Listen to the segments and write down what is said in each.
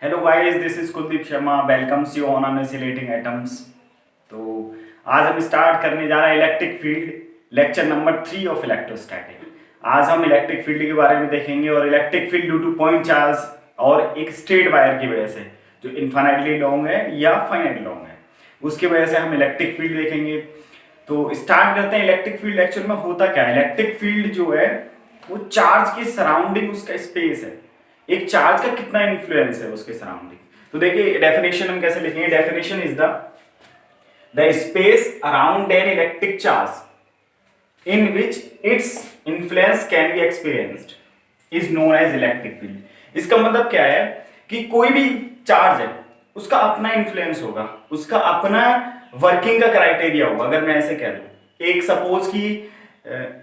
Hello guys, this is Kuldeep Sharma. Welcomes you on oscillating atoms. तो आज हम स्टार्ट करने जा रहे हैं electric field, lecture number 3 of electrostatic. आज हम इलेक्ट्रिक फील्ड के बारे में देखेंगे और electric field due to point charge और एक स्ट्रेट वायर की वजह से, जो इनफाइनाइटली लॉन्ग है या फाइनाइट लॉन्ग है, उसकी वजह से हम इलेक्ट्रिक फील्ड देखेंगे। तो स्टार्ट करते हैं। इलेक्ट्रिक फील्ड एक्चुअल में होता क्या है? इलेक्ट्रिक फील्ड जो है वो चार्ज के सराउंडिंग उसका स्पेस है। एक चार्ज का कितना इन्फ्लुएंस है उसके सराउंडिंग। तो देखिए डेफिनेशन हम कैसे लिखेंगे। Definition is the space around an electric charge in which its influence can be experienced is known as electric field. इसका मतलब क्या है कि कोई भी चार्ज है उसका अपना इन्फ्लुएंस होगा, उसका अपना वर्किंग का क्राइटेरिया होगा। अगर मैं ऐसे कह दूं, एक सपोज की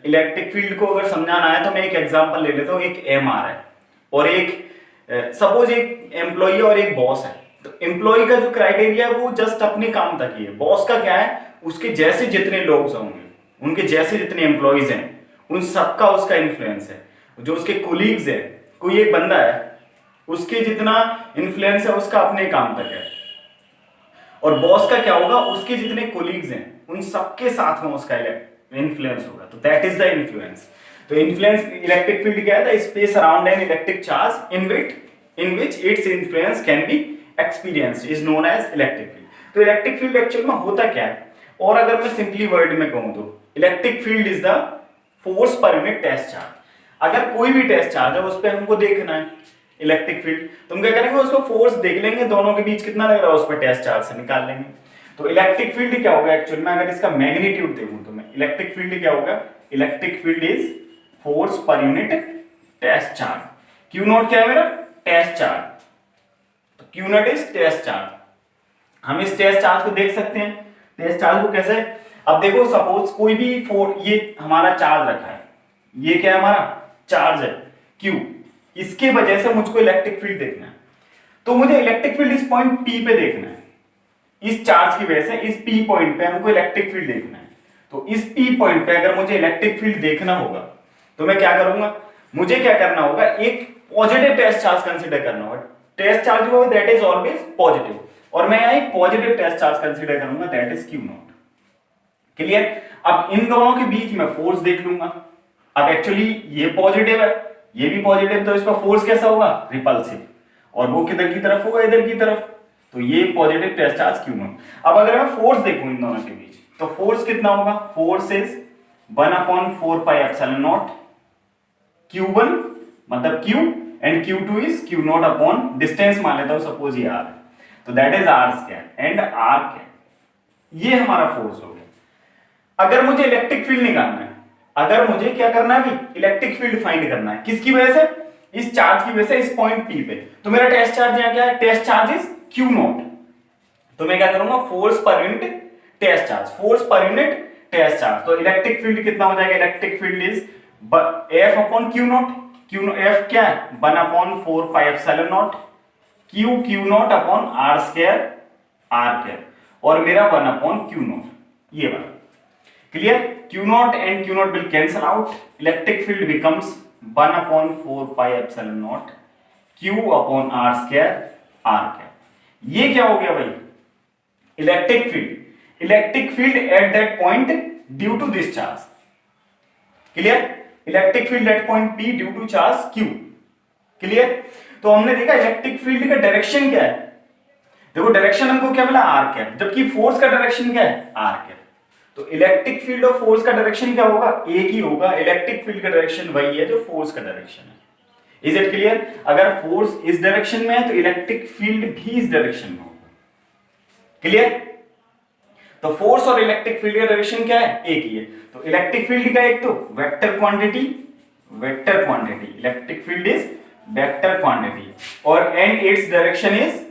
इलेक्ट्रिक फील्ड को अगर समझाना है तो मैं एक एग्जांपल ले लेता हूं। एक एमआर है और एक सपोज एक एम्प्लॉय और एक बॉस है। तो एम्प्लॉय का जो क्राइटेरिया है वो जस्ट अपने काम तक ही है। बॉस का क्या है, उसके जैसे जितने लोग होंगे, उनके जैसे जितने एम्प्लॉयज हैं, उन सबका उसका इन्फ्लुएंस है। जो उसके कोलीग्स है, कोई एक बंदा है, उसके जितना इन्फ्लुएंस है उसका अपने काम तक है। और बॉस का क्या होगा, उसके जितने कोलीग्स हैं उन सबके साथ में उसका इन्फ्लुएंस होगा। तो दैट इज द इन्फ्लुएंस। तो इन्फ्लुएंस इलेक्ट्रिक फील्ड क्या है? The space around an electric charge in which its influence can be experienced is known as electric field. तो इलेक्ट्रिक फील्ड एक्चुअल में होता क्या है? और अगर मैं सिंपली वर्ड में कहूं तो electric field is the force per unit test charge. अगर कोई भी टेस्ट चार्ज है उस पर हमको देखना है इलेक्ट्रिक फील्ड, तो हम क्या करेंगे, उसको फोर्स देख लेंगे, दोनों के बीच कितना लग रहा है उस पर टेस्ट चार्ज से निकाल लेंगे। तो इलेक्ट्रिक फील्ड क्या होगा एक्चुअल में? अगर इसका मैग्नीट्यूड देखूं तो मैं इलेक्ट्रिक फील्ड क्या होगा? Electric field is force per unit test charge. Q naught क्या है मेरा? Test charge. तो Q naught is test charge. हम इस टेस्ट चार्ज को देख सकते हैं। टेस्ट चार्ज को कैसे? अब देखो, सपोज कोई भी ये हमारा चार्ज रखा है, ये क्या है? हमारा चार्ज है क्यू। इसके वजह से मुझको इलेक्ट्रिक फील्ड देखना है। तो मुझे इलेक्ट्रिक फील्ड इस पॉइंट पी पे देखना है। इस चार्ज की वजह से इस पी पॉइंट पे हमको इलेक्ट्रिक फील्ड देखना है। तो इस पी पॉइंट पे अगर मुझे इलेक्ट्रिक फील्ड देखना होगा तो मैं क्या करूंगा? मुझे क्या करना होगा? एक पॉजिटिव टेस्ट चार्ज कंसीडर करना होगा। टेस्ट चार्ज जो है दैट इज ऑलवेज पॉजिटिव, और मैं यहां एक पॉजिटिव टेस्ट चार्ज कंसीडर करूंगा, that is Q not. Clear? अब इन दोनों के बीच में फोर्स देख लूंगा। अब एक्चुअली ये पॉजिटिव है, ये भी पॉजिटिव, तो इसका फोर्स कैसा होगा? रिपल्सिव। और वो किधर की तरफ होगा? इधर की तरफ। तो ये positive test charge Q naught. अब अगर मैं फोर्स देखूं इन दोनों के बीच, तो फोर्स कितना होगा? Force is 1/4 pi epsilon not Q1 मतलब Q and Q2 is Q not upon distance मान लेता हूं, सपोज ये R है, तो that is R square and R cap. ये हमारा फोर्स हो गया। अगर मुझे इलेक्ट्रिक फील्ड निकालना है, अगर मुझे क्या करना है भी, इलेक्ट्रिक फील्ड फाइंड करना है, किसकी वजह से? इस चार्ज की वजह से, इस पॉइंट P पे। तो मेरा टेस्ट चार्ज यहां क्या है? Test charge is Q not. तो मैं क्या करूंगा? Force per unit test charge, force per unit test charge. तो इलेक्ट्रिक फील्ड कितना हो जाएगा? Electric field is F upon Q नॉट। F क्या है? 1/4 pi epsilon not Q not upon R square R cap, और मेरा 1/Q नॉट, ये वाला। Clear? Q not and Q not will cancel out. Electric field becomes 1/4 pi epsilon not Q upon R square R cap. ये क्या हो गया भाई? Electric field. Electric field at that point due to this charge. Clear? Electric field at point P due to charge Q। Clear? तो हमने देखा electric field का direction क्या है। देखो डायरेक्शन हमको क्या मिला? R कैप, जबकि फोर्स का डायरेक्शन क्या है? R cap. तो इलेक्ट्रिक फील्ड और फोर्स का डायरेक्शन क्या होगा? एक ही होगा। इलेक्ट्रिक फील्ड का डायरेक्शन वही है जो फोर्स का डायरेक्शन है। Is it clear? अगर फोर्स इस डायरेक्शन में है तो इलेक्ट्रिक फील्ड भी इस डायरेक्शन में होगा। क्लियर? तो फोर्स और इलेक्ट्रिक फील्ड का डायरेक्शन क्या है? एक ही है। तो इलेक्ट्रिक फील्ड का एक तो vector quantity, electric field is vector quantity, और and its direction is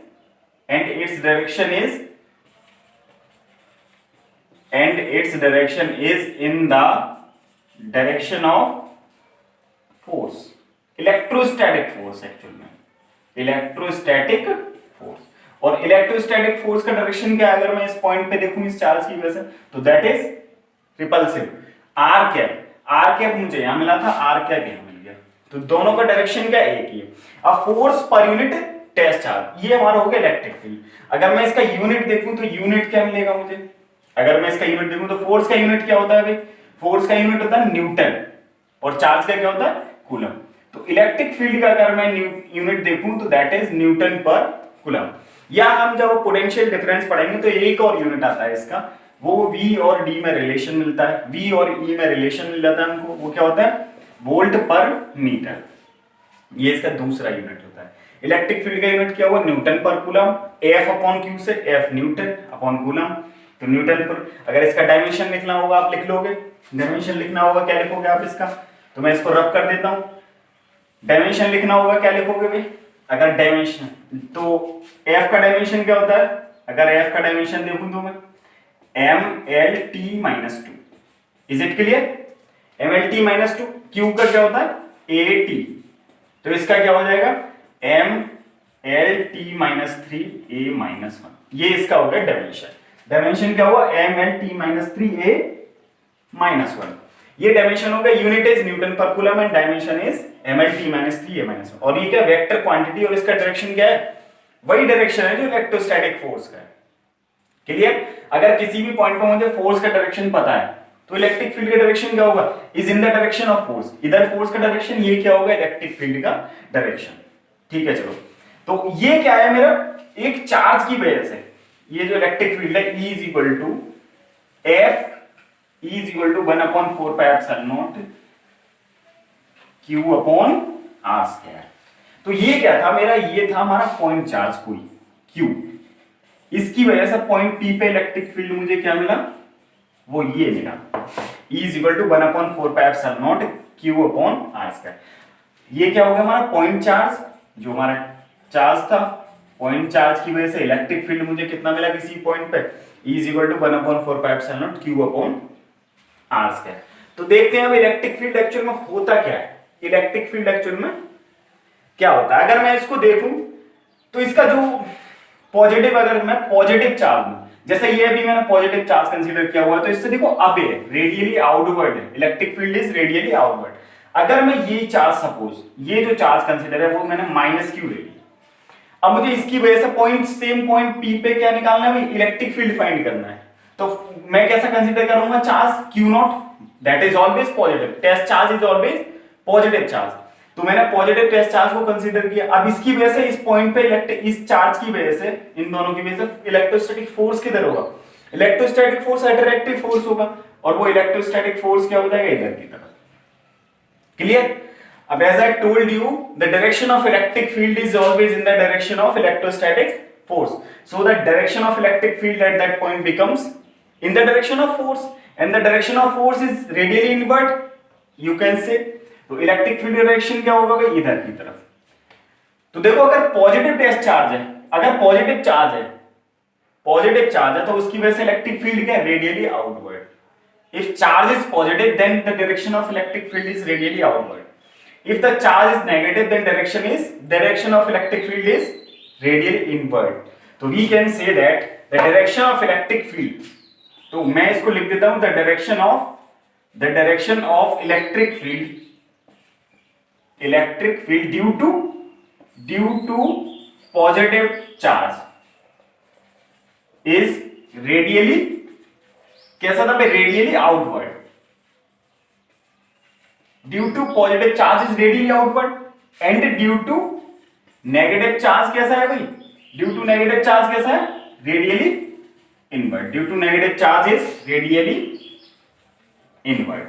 in the direction of force, electrostatic force actual में, इलेक्ट्रोस्टैटिक फोर्स। और इलेक्ट्रोस्टैटिक फोर्स का डायरेक्शन क्या है? अगर मैं इस पॉइंट पे देखूं इस चार्ज की वजह से, तो that is repulsive. R cap मुझे यहां मिला था, आर कैप यहां मिल गया, तो दोनों का डायरेक्शन क्या? एक ही है। अब force per unit test charge, ये हमारा हो गया इलेक्ट्रिक फील्ड। अगर मैं इसका यूनिट देखूं तो यूनिट क्या मिलेगा मुझे, अगर मैं इसका यूनिट देखूं तो फोर्स का यूनिट क्या होता है भाई, फोर्स का यूनिट होता है न्यूटन और चार्ज का क्या होता है कूलम। तो इलेक्ट्रिक फील्ड का अगर मैं यूनिट देखूं तो दैट इज न्यूटन पर कूलम। या हम जब पोटेंशियल डिफरेंस पढ़ेंगे तो एक और यूनिट आता है इसका, वो V और D में रिलेशन मिलता है, V और E में रिलेशन मिल जाता है हमको, वो क्या होता है वोल्ट पर मीटर, ये इसका दूसरा यूनिट होता है। इलेक्ट्रिक फील्ड का यूनिट क्या हुआ न्यूटन पर कूलम, F अपॉन Q से F न्यूटन अपॉन कूलम, तो न्यूटन पर। अगर इसका डायमेंशन लिखना होगा आप लिख लोगे, डायमेंशन लिखना होगा क्या लिखोगे आप इसका, तो मैं इसको रब कर देता हूं। डायमेंशन लिखना होगा क्या लिखोगे भाई, अगर डायमेंशन तो F का डायमेंशन क्या होता है, अगर F का डायमेंशन देखूं तो मैं MLT-2, is it clear, MLT-2, Q का क्या होता है AT, तो इसका क्या हो जाएगा MLT-3A-1, ये इसका हो गया डायमेंशन। डायमेंशन क्या हुआ MLT-3A-1, ये डायमेंशन हो गया, यूनिट इज न्यूटन पर coulomb and dimension is MLT-3A-1। और ये क्या वेक्टर क्वांटिटी और इसका डायरेक्शन क्या है, वही डायरेक्शन है जो इलेक्ट्रोस्टैटिक फोर्स का है। क्लियर, अगर किसी भी पॉइंट पर मुझे फोर्स का डायरेक्शन पता है तो इलेक्ट्रिक फील्ड का डायरेक्शन क्या होगा, is in the direction of force, इधर फोर्स का डायरेक्शन, ये क्या होगा इलेक्ट्रिक फील्ड का डायरेक्शन। ठीक है चलो, तो ये क्या है मेरा एक चार्ज की वजह से, ये जो इलेक्ट्रिक फील्ड है E is equal to F E is equal to 1/4πε0 Q upon R square. तो ये क्या था मेरा, ये था हमारा पॉइंट चार्ज कोई Q, इसकी वजह से पॉइंट P पे इलेक्ट्रिक फील्ड मुझे क्या मिला, वो ये मिला E is equal to 1/4πε0 Q upon R square. ये क्या हो गया हमारा पॉइंट चार्ज, जो हमारा चार्ज था, पॉइंट चार्ज की वजह से इलेक्ट्रिक फील्ड मुझे कितना मिला किसी पॉइंट पे, E is equal to 1/4πε0 Q upon R square. तो देखते हैं अब इलेक्ट्रिक फील्ड एक्चुअल में होता क्या है, इलेक्ट्रिक फील्ड एक्चुअल में क्या होता है। अगर मैं इसको देखूं तो इसका जो पॉजिटिव, अगर मैं पॉजिटिव चार्ज लूं, जैसे ये अभी मैंने पॉजिटिव चार्ज कंसीडर किया हुआ है, तो इससे देखो अब है रेडियली आउटवर्ड है, electric field is radially outward. अगर मैं ये चार्ज सपोज, ये जो चार्ज कंसीडर है वो मैंने -Q ले ली, अब मुझे इसकी वजह से पॉइंट सेम पॉइंट P पे क्या निकालना है भाई, इलेक्ट्रिक फील्ड फाइंड करना है। तो मैं कैसा कंसीडर करूंगा charge Q0, that is always positive, test charge is always positive charge. तो मैंने पॉजिटिव टेस्ट चार्ज को कंसीडर किया। अब इसकी वजह से इस पॉइंट पे इस चार्ज की वजह से, इन दोनों की वजह से इलेक्ट्रोस्टैटिक फोर्स किधर होगा, इलेक्ट्रोस्टैटिक फोर्स अट्रैक्टिव फोर्स होगा, और वो इलेक्ट्रोस्टैटिक फोर्स क्या हो जाएगा इधर की तरफ। क्लियर, अब as I told you the direction of electric field is always in the direction of electrostatic force, so the direction of electric field at that point becomes in the direction of force, and the direction of force is radially inward, you can say। तो electric field direction क्या होगा भाई इधर की तरफ। तो देखो अगर पॉजिटिव टेस्ट चार्ज है, अगर पॉजिटिव चार्ज है, पॉजिटिव चार्ज है तो उसकी वजह से इलेक्ट्रिक फील्ड क्या है radially outward. If charge is positive then the direction of electric field is radially outward, if the charge is negative then direction of electric field is radially inward। तो we can say that the direction of electric field, तो मैं इसको लिख देता हूं the direction of electric field due to positive charge is radially, कैसा था भाई radially outward, due to positive charge is radially outward and due to negative charge कैसा है भाई, due to negative charge कैसा है radially inward, due to negative charge is radially inward।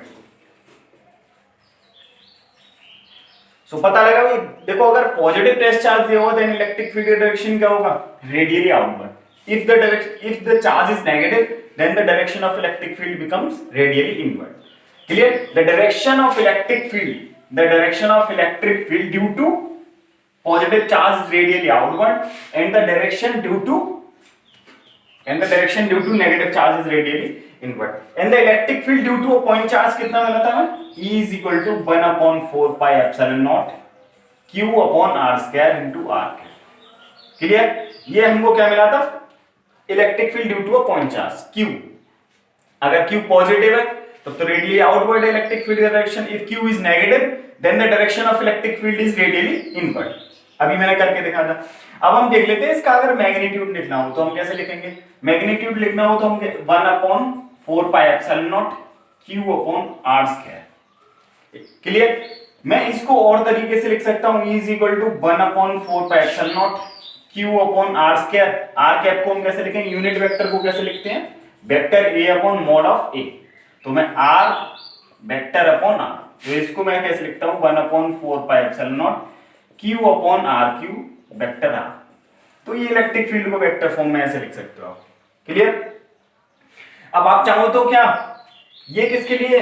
सो पता लगा भाई, देखो अगर पॉजिटिव टेस्ट चार्ज दिया होगा देन इलेक्ट्रिक फील्ड डायरेक्शन क्या होगा radially outward. If the charge is negative then the direction of electric field becomes radially inward. Clear? The direction of electric field due to positive charge is radially outward, and the direction due to negative charge is radially inward। And the electric field due to a point charge कितना मिला था हमें, E is equal to 1/4πε0 Q upon R square into R cube। Clear? ये हमको क्या मिला था, electric field due to a point charge Q। अगर Q पॉजिटिव है तो radially outward electric field direction, if Q is negative then the direction of electric field is radially inward. अभी मैंने करके दिखा था। अब हम देख लेते हैं इसका अगर मैग्नीट्यूड लिखना हो तो हम कैसे लिखेंगे। मैग्नीट्यूड लिखना हो तो हम 1/4πε0 Q/r²। क्लियर। मैं इसको और तरीके से लिख सकता हूं, E = 1/4πε0 Q/r²। r कैप को हम कैसे लिखेंगे, यूनिट वेक्टर को कैसे लिखते हैं, वेक्टर A/mod(a). तो मैं r वेक्टर अपॉन r, तो इसको मैं कैसे लिखता हूं 1/4πε0 Q/r³ वेक्टर r। तो ये इलेक्ट्रिक फील्ड को वेक्टर फॉर्म में ऐसे लिख सकते हो आप। क्लियर। अब आप चाहो तो क्या ये किसके लिए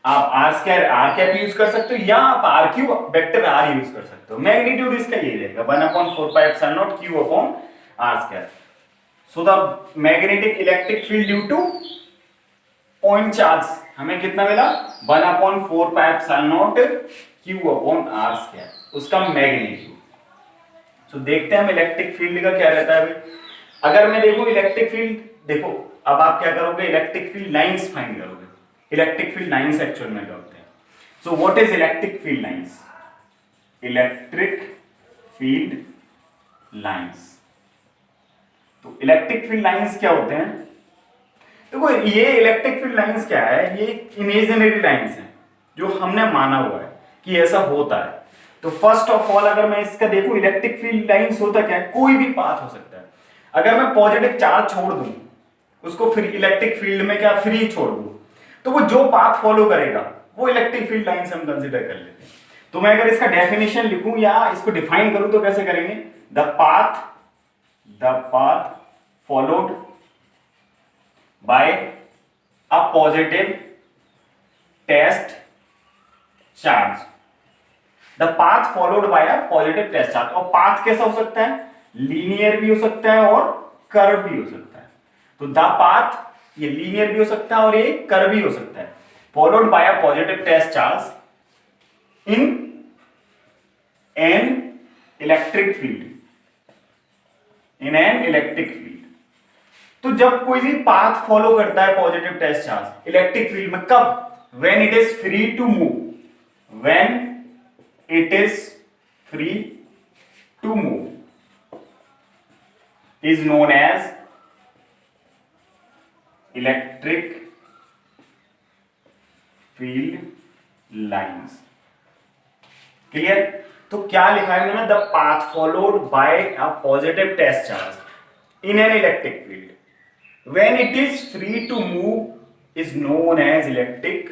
आप r² r कैप यूज कर सकते हो या आप r³ वेक्टर r यूज कर सकते हो। मैग्नीट्यूड इसका ये रहेगा 1/4πε0 Q/r²। So the magnetic electric field due to point charge हमें कितना मिला 1/4πε0 Q/r², उसका मैग्नीट्यूड। तो देखते हैं हम इलेक्ट्रिक फील्ड का क्या रहता है अभी। अगर मैं देखूं इलेक्ट्रिक फील्ड, देखो अब आप क्या करोगे, इलेक्ट्रिक फील्ड लाइंस फाइंड करोगे। इलेक्ट्रिक फील्ड लाइंस एक्चुअल में क्या होते हैं। So what is electric field lines. Electric field lines, तो इलेक्ट्रिक फील्ड लाइंस क्या होते हैं। देखो ये इलेक्ट्रिक फील्ड लाइंस क्या है, ये इमेजिनरी लाइंस है जो हमने माना हुआ है कि ऐसा होता है। तो फर्स्ट ऑफ ऑल अगर मैं इसका देखूं इलेक्ट्रिक फील्ड लाइंस होता क्या है, कोई भी पाथ हो सकता है। अगर मैं पॉजिटिव चार्ज छोड़ दूं उसको फिर इलेक्ट्रिक फील्ड में क्या फ्री छोड़ दूं, तो वो जो पाथ फॉलो करेगा वो इलेक्ट्रिक फील्ड लाइंस हम कंसीडर कर लेते हैं। तो मैं अगर इसका डेफिनेशन लिखूं या इसको डिफाइन करूं तो कैसे करेंगे, the path followed by a positive test charge. The path followed by a positive test charge. और पाथ कैसा हो सकता है, लीनियर भी हो सकता है और कर्व भी हो सकता है। तो द पाथ ये लीनियर भी हो सकता है और ये कर्व भी हो सकता है। Followed by a positive test charge in an electric field, in an electric field. तो जब कोई भी पाथ फॉलो करता है positive test charge electric field में, कब, when it is free to move, when it is free to move is known as electric field lines। Clear. तो क्या लिखा है मैंने, the path followed by a positive test charge in an electric field when it is free to move is known as electric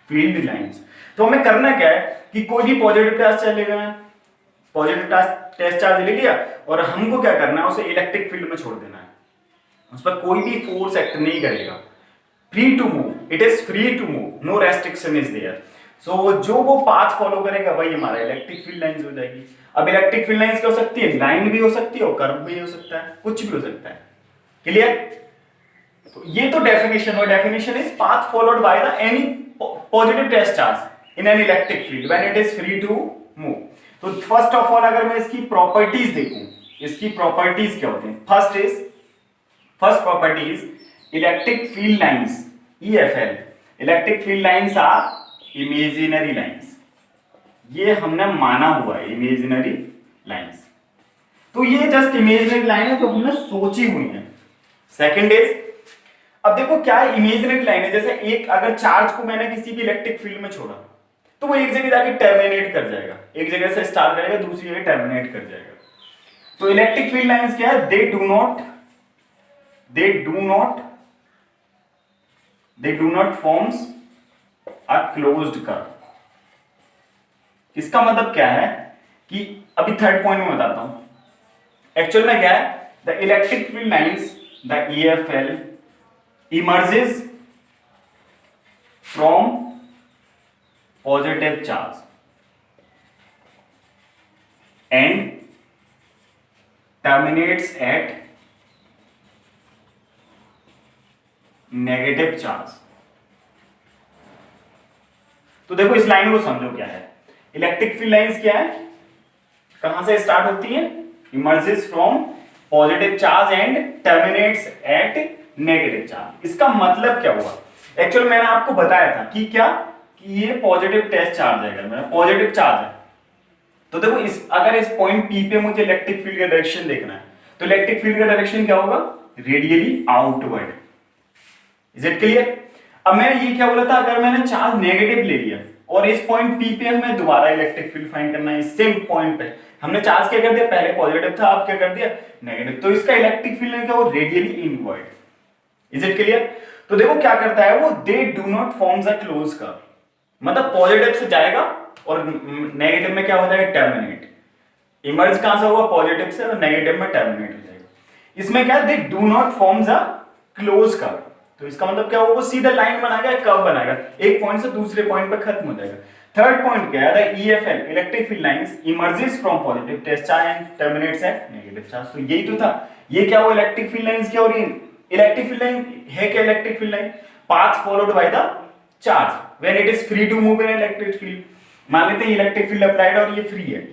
field lines. तो हमें करना क्या है कि कोई भी पॉजिटिव टेस्ट चार्ज ले लेना, पॉजिटिव टेस्ट चार्ज ले लिया और हमको क्या करना है उसे इलेक्ट्रिक फील्ड में छोड़ देना है, उस पर कोई भी फोर्स एक्ट नहीं करेगा। Free to move, it is free to move, no restriction is there. So जो वो पाथ फॉलो करेगा वही हमारा इलेक्ट्रिक फील्ड लाइंस हो जाएगी। अब इलेक्ट्रिक फील्ड लाइंस क्या हो सकती है, लाइन भी हो सकती है और कर्व भी हो सकता है, कुछ भी हो सकता है। क्लियर। तो ये तो डेफिनेशन हो, definition is path followed by the any positive test charge in an electric field when it is free to move. तो फर्स्ट ऑफ ऑल अगर मैं इसकी प्रॉपर्टीज देखूं, इसकी प्रॉपर्टीज क्या होती हैं। First property is electric field lines EFL, electric field lines are imaginary lines. ये हमने माना हुआ है इमेजिनरी लाइंस, तो ये जस्ट इमेजिनरी लाइन है जो हमने सोची हुई है। सेकंड इज, अब देखो क्या इमेजिनरी लाइन है, जैसे एक अगर चार्ज को मैंने किसी भी इलेक्ट्रिक फील्ड में छोड़ा तो वो एक जगह जाके टर्मिनेट कर जाएगा, एक जगह से स्टार्ट करेगा दूसरी जगह टर्मिनेट कर जाएगा। तो इलेक्ट्रिक फील्ड लाइंस क्या है, दे do not forms a closed curve. इसका मतलब क्या है कि अभी थर्ड पॉइंट में बताता हूं। एक्चुअल में क्या है, the electric field lines the EFL emerges from positive charge and terminates at negative charge। तो देखो इस लाइन को समझो क्या है, इलेक्ट्रिक फील्ड लाइंस क्या है, कहां से स्टार्ट होती है, emerges from positive charge and terminates at negative charge. इसका मतलब क्या हुआ, एक्चुअली मैंने आपको बताया था कि क्या कि ये पॉजिटिव टेस्ट चार्ज है, अगर मेरा पॉजिटिव चार्ज है तो देखो अगर इस पॉइंट पी पे मुझे इलेक्ट्रिक फील्ड का डायरेक्शन देखना है, तो इलेक्ट्रिक फील्ड का डायरेक्शन क्या होगा? Radially outward. Is it clear? अब मैं ये क्या बोला था, अगर मैंने चार्ज नेगेटिव ले लिया और इस पॉइंट पी पे हमें दोबारा इलेक्ट्रिक फील्ड फाइंड करना है, इस सेम पॉइंट पे हमने चार्ज क्या कर दिया, पहले पॉजिटिव था, अब क्या कर दिया, नेगेटिव, तो इसका इलेक्ट्रिक फील्ड क्या हो, radially inward. Is it clear? तो देखो क्या करता है वो, दे do not forms a close curve, मतलब पॉजिटिव से जाएगा और नेगेटिव में क्या हो जाएगा, टर्मिनेट। इमर्ज कहां से होगा, पॉजिटिव से, और नेगेटिव में टर्मिनेट हो जाएगा। इसमें क्या है, दे do not forms a close curve, तो इसका मतलब क्या होगा, वो सीधा लाइन बनाएगा, कर्व बनाएगा, एक पॉइंट से दूसरे पॉइंट पे खत्म हो जाएगा। थर्ड पॉइंट क्या है, the EFL electric field lines emerges from positive test charge and terminates at negative charge. तो यही तो था, ये क्या हुआ, इलेक्ट्रिक फील्ड लाइंस क्या हो रही है, इलेक्ट्रिक फील्ड लाइन है क्या, electric field line path followed by the charge when it is free to move in electric field. मान लेते हैं इलेक्ट्रिक फील्ड अप्लाइड और ये फ्री है,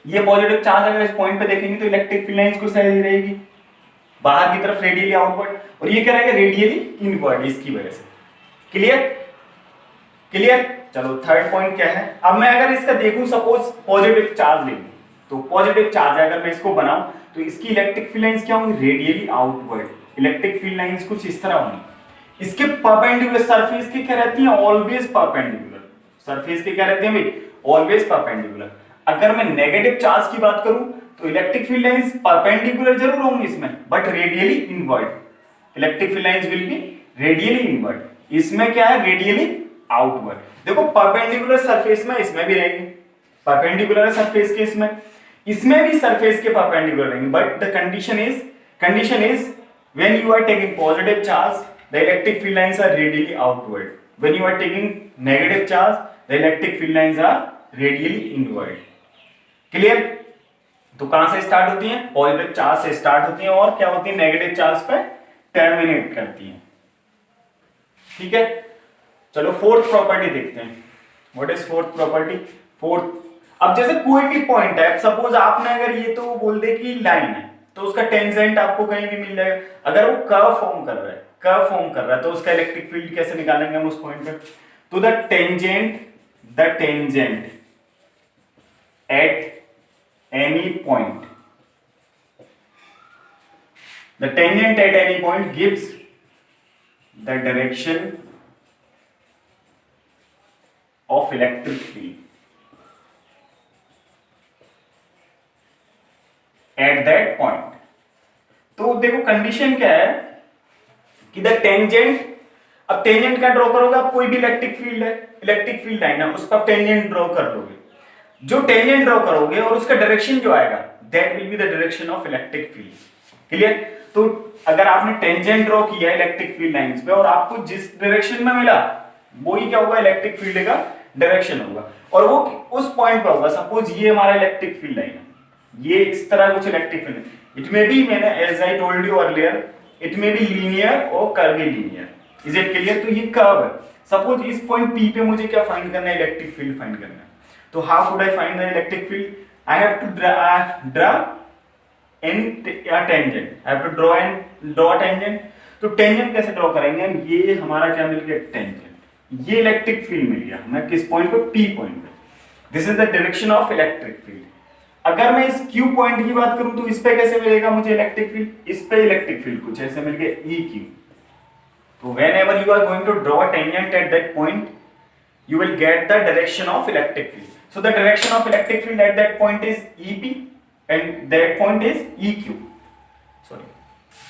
ये पॉजिटिव चार्ज अगर इस पॉइंट पे देखेंगे तो इलेक्ट्रिक फील्ड लाइंस को सही रहेगी बाहर की तरफ रेडियली आउटवर्ड, और ये क्या रहेगा, रेडियली इनवर्ड, इसकी वजह से। क्लियर? क्लियर? चलो थर्ड पॉइंट क्या है, अब मैं अगर इसका देखूं, सपोज पॉजिटिव चार्ज ले लूं, तो पॉजिटिव चार्ज है, अगर मैं इसको बनाऊं तो इसकी इलेक्ट्रिक फील्ड लाइंस क्या होंगी, radially outward. Electric field lines कुछ इस तरह होंगी, इसके परपेंडिकुलर सरफेस की क्या रहती है, ऑलवेज परपेंडिकुलर। सरफेस की क्या रहती है भाई, ऑलवेज परपेंडिकुलर। अगर मैं नेगेटिव चार्ज की बात करूं तो इलेक्ट्रिक फील्ड लाइंस परपेंडिकुलर जरूर होंगी इसमें, but radially inward. Electric field lines will be radially inward, इसमें क्या है, रेडियली आउटवर्ड। देखो परपेंडिकुलर सरफेस में इसमें भी रहेंगे, परपेंडिकुलर सरफेस के इसमें भी सरफेस के परपेंडिकुलर रहेंगे, but the condition is when you are taking positive charge the electric field lines are radially outward, when you are taking negative charge the electric field lines are radially inward. Clear? तो कहां से start होती हैं, positive charge से start होती हैं और क्या होती है, नेगेटिव चार्ज पे टर्मिनेट करती हैं। ठीक है, चलो फोर्थ प्रॉपर्टी देखते हैं। What is fourth property? Fourth, अब जैसे कोई भी पॉइंट है, सपोज आपने अगर ये तो बोल दे कि लाइन है, तो उसका टेंजेंट आपको कहीं भी मिल जाएगा। अगर वो कर्व फॉर्म कर रहा है तो उसका इलेक्ट्रिक फील्ड कैसे निकालेंगे हम उस पॉइंट पे, तो the tangent at any point, the tangent at any point gives the direction of electric field at that point। तो देखो कंडीशन क्या है कि द टेंजेंट, अब टेंजेंट क्या ड्रॉ करोगे आप, कोई भी इलेक्ट्रिक फील्ड लाइन है, उस पर टेंजेंट ड्रॉ कर लोगे। जो टेंजेंट ड्रॉ करोगे और उसका डायरेक्शन जो आएगा, that will be the direction of electric field. Clear? तो अगर आपने टेंजेंट ड्रॉ किया इलेक्ट्रिक फील्ड लाइंस पे और आपको जिस डायरेक्शन में मिला वो ही क्या होगा, इलेक्ट्रिक फील्ड का डायरेक्शन होगा, और वो उस पॉइंट पे होगा। सपोज ये हमारा इलेक्ट्रिक फील्ड लाइन है, ये इस तरह कुछ electric field, it may be, मैंने as I told you earlier, it may be linear और कर्वीलिनियर। Is it clear? तो ये कर्व है, सपोज इस पॉइंट पी पे मुझे क्या फाइंड करना है, इलेक्ट्रिक फील्ड फाइंड करना है। तो how could I find the electric field? I have to draw a tangent. I have to draw a tangent. तो टेंजेंट कैसे ड्रॉ करेंगे हम, ये हमारा क्या मिल गया, टेंजेंट, ये इलेक्ट्रिक फील्ड मिल गया हमें किस पॉइंट पे, पी पॉइंट पे। This is the direction of electric field. अगर मैं इस क्यू पॉइंट की बात करूं तो इस पे कैसे मिलेगा मुझे इलेक्ट्रिक फील्ड, इस पे इलेक्ट्रिक फील्ड कुछ ऐसे मिल गया, ई क्यू। तो whenever you are going to draw a tangent at that point, you will get the direction of electric field. So the direction of electric field at that point is EP and that point is EQ. Sorry.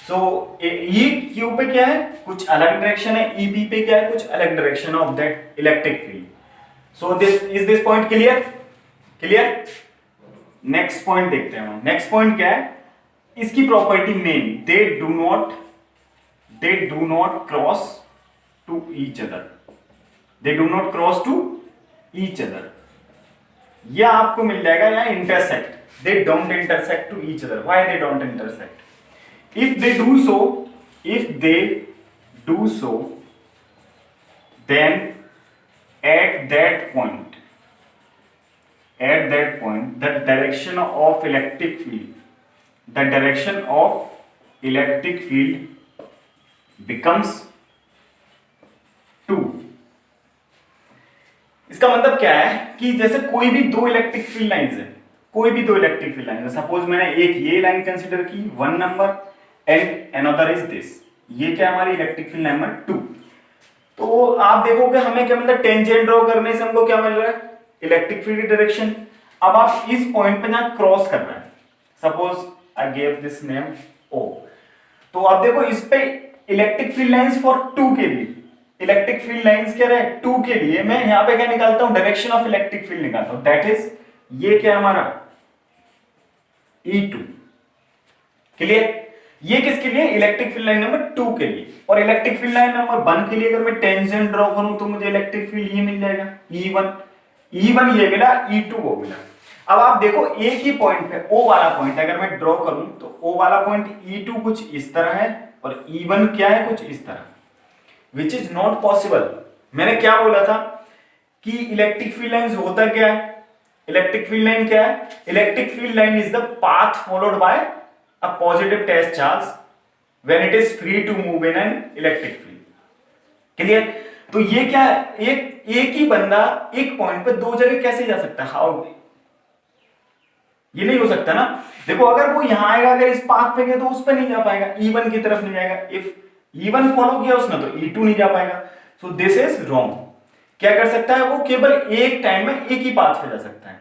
So EQ पे क्या है, कुछ अलग direction है, EP पे क्या है, कुछ अलग direction of that electric field. So this point clear? Clear? Next point देखते हैं हम। नेक्स्ट पॉइंट क्या है, इसकी property main, they do not cross to each other. They do not cross to each other. या आपको मिल जाएगा या intersect. They don't intersect to each other. Why they don't intersect? If they do so, then at that point, the direction of electric field becomes 2. इसका मतलब क्या है कि जैसे कोई भी दो इलेक्ट्रिक फील्ड लाइंस है, कोई भी दो इलेक्ट्रिक फील्ड लाइंस है, सपोज मैंने एक ये लाइन कंसीडर की 1 number and another is this, ये क्या हमारी इलेक्ट्रिक फील्ड नंबर 2। तो आप देखोगे हमें क्या मिलता है, टेंजेंट ड्रॉ करने से हमको क्या मिल रहा है, इलेक्ट्रिक फील्ड डायरेक्शन। अब आप इस पॉइंट पे जहां क्रॉस कर रहे हैं, suppose I give this name O, तो आप देखो इस पे इलेक्ट्रिक फील्ड लाइंस फॉर 2 के लिए, इलेक्ट्रिक फील्ड लाइंस क्या रहे 2 के लिए, मैं यहां पे क्या निकालता हूं, डायरेक्शन ऑफ इलेक्ट्रिक फील्ड निकालता हूं, दैट इज ये क्या हमारा E2। क्लियर? ये किसके लिए, इलेक्ट्रिक फील्ड लाइन नंबर 2 के लिए। और इलेक्ट्रिक फील्ड लाइन नंबर 1 के लिए अगर मैं टेंजेंट ड्रॉ करूं तो मुझे इलेक्ट्रिक फील्ड ये मिल जाएगा E1 ये मिला, E2 वो मिला। अब आप देखो एक ही पॉइंट पे O वाला पॉइंट अगर मैं ड्रॉ करूं तो O वाला पॉइंट E2 कुछ इस तरह है और E1 क्या है कुछ इस तरह, विच इज नॉट पॉसिबल। मैंने क्या बोला था कि इलेक्ट्रिक फील्ड लाइन होता क्या है, इलेक्ट्रिक फील्ड लाइन क्या है, electric field line is the path followed bye a positive test charge when it is free to move in an electric field। Clear? तो ये क्या है, एक ही बंदा एक पॉइंट पे दो जगह कैसे जा सकता है, हाउ, ये नहीं हो सकता ना। देखो अगर वो यहां आएगा, अगर इस पाथ पे गया तो उस पे नहीं जा पाएगा, E1 की तरफ नहीं जाएगा, इफ E1 फॉलो किया उसने तो E2 नहीं जा पाएगा। So this is wrong. क्या कर सकता है वो, केवल एक टाइम में एक ही पाथ पे जा सकता है।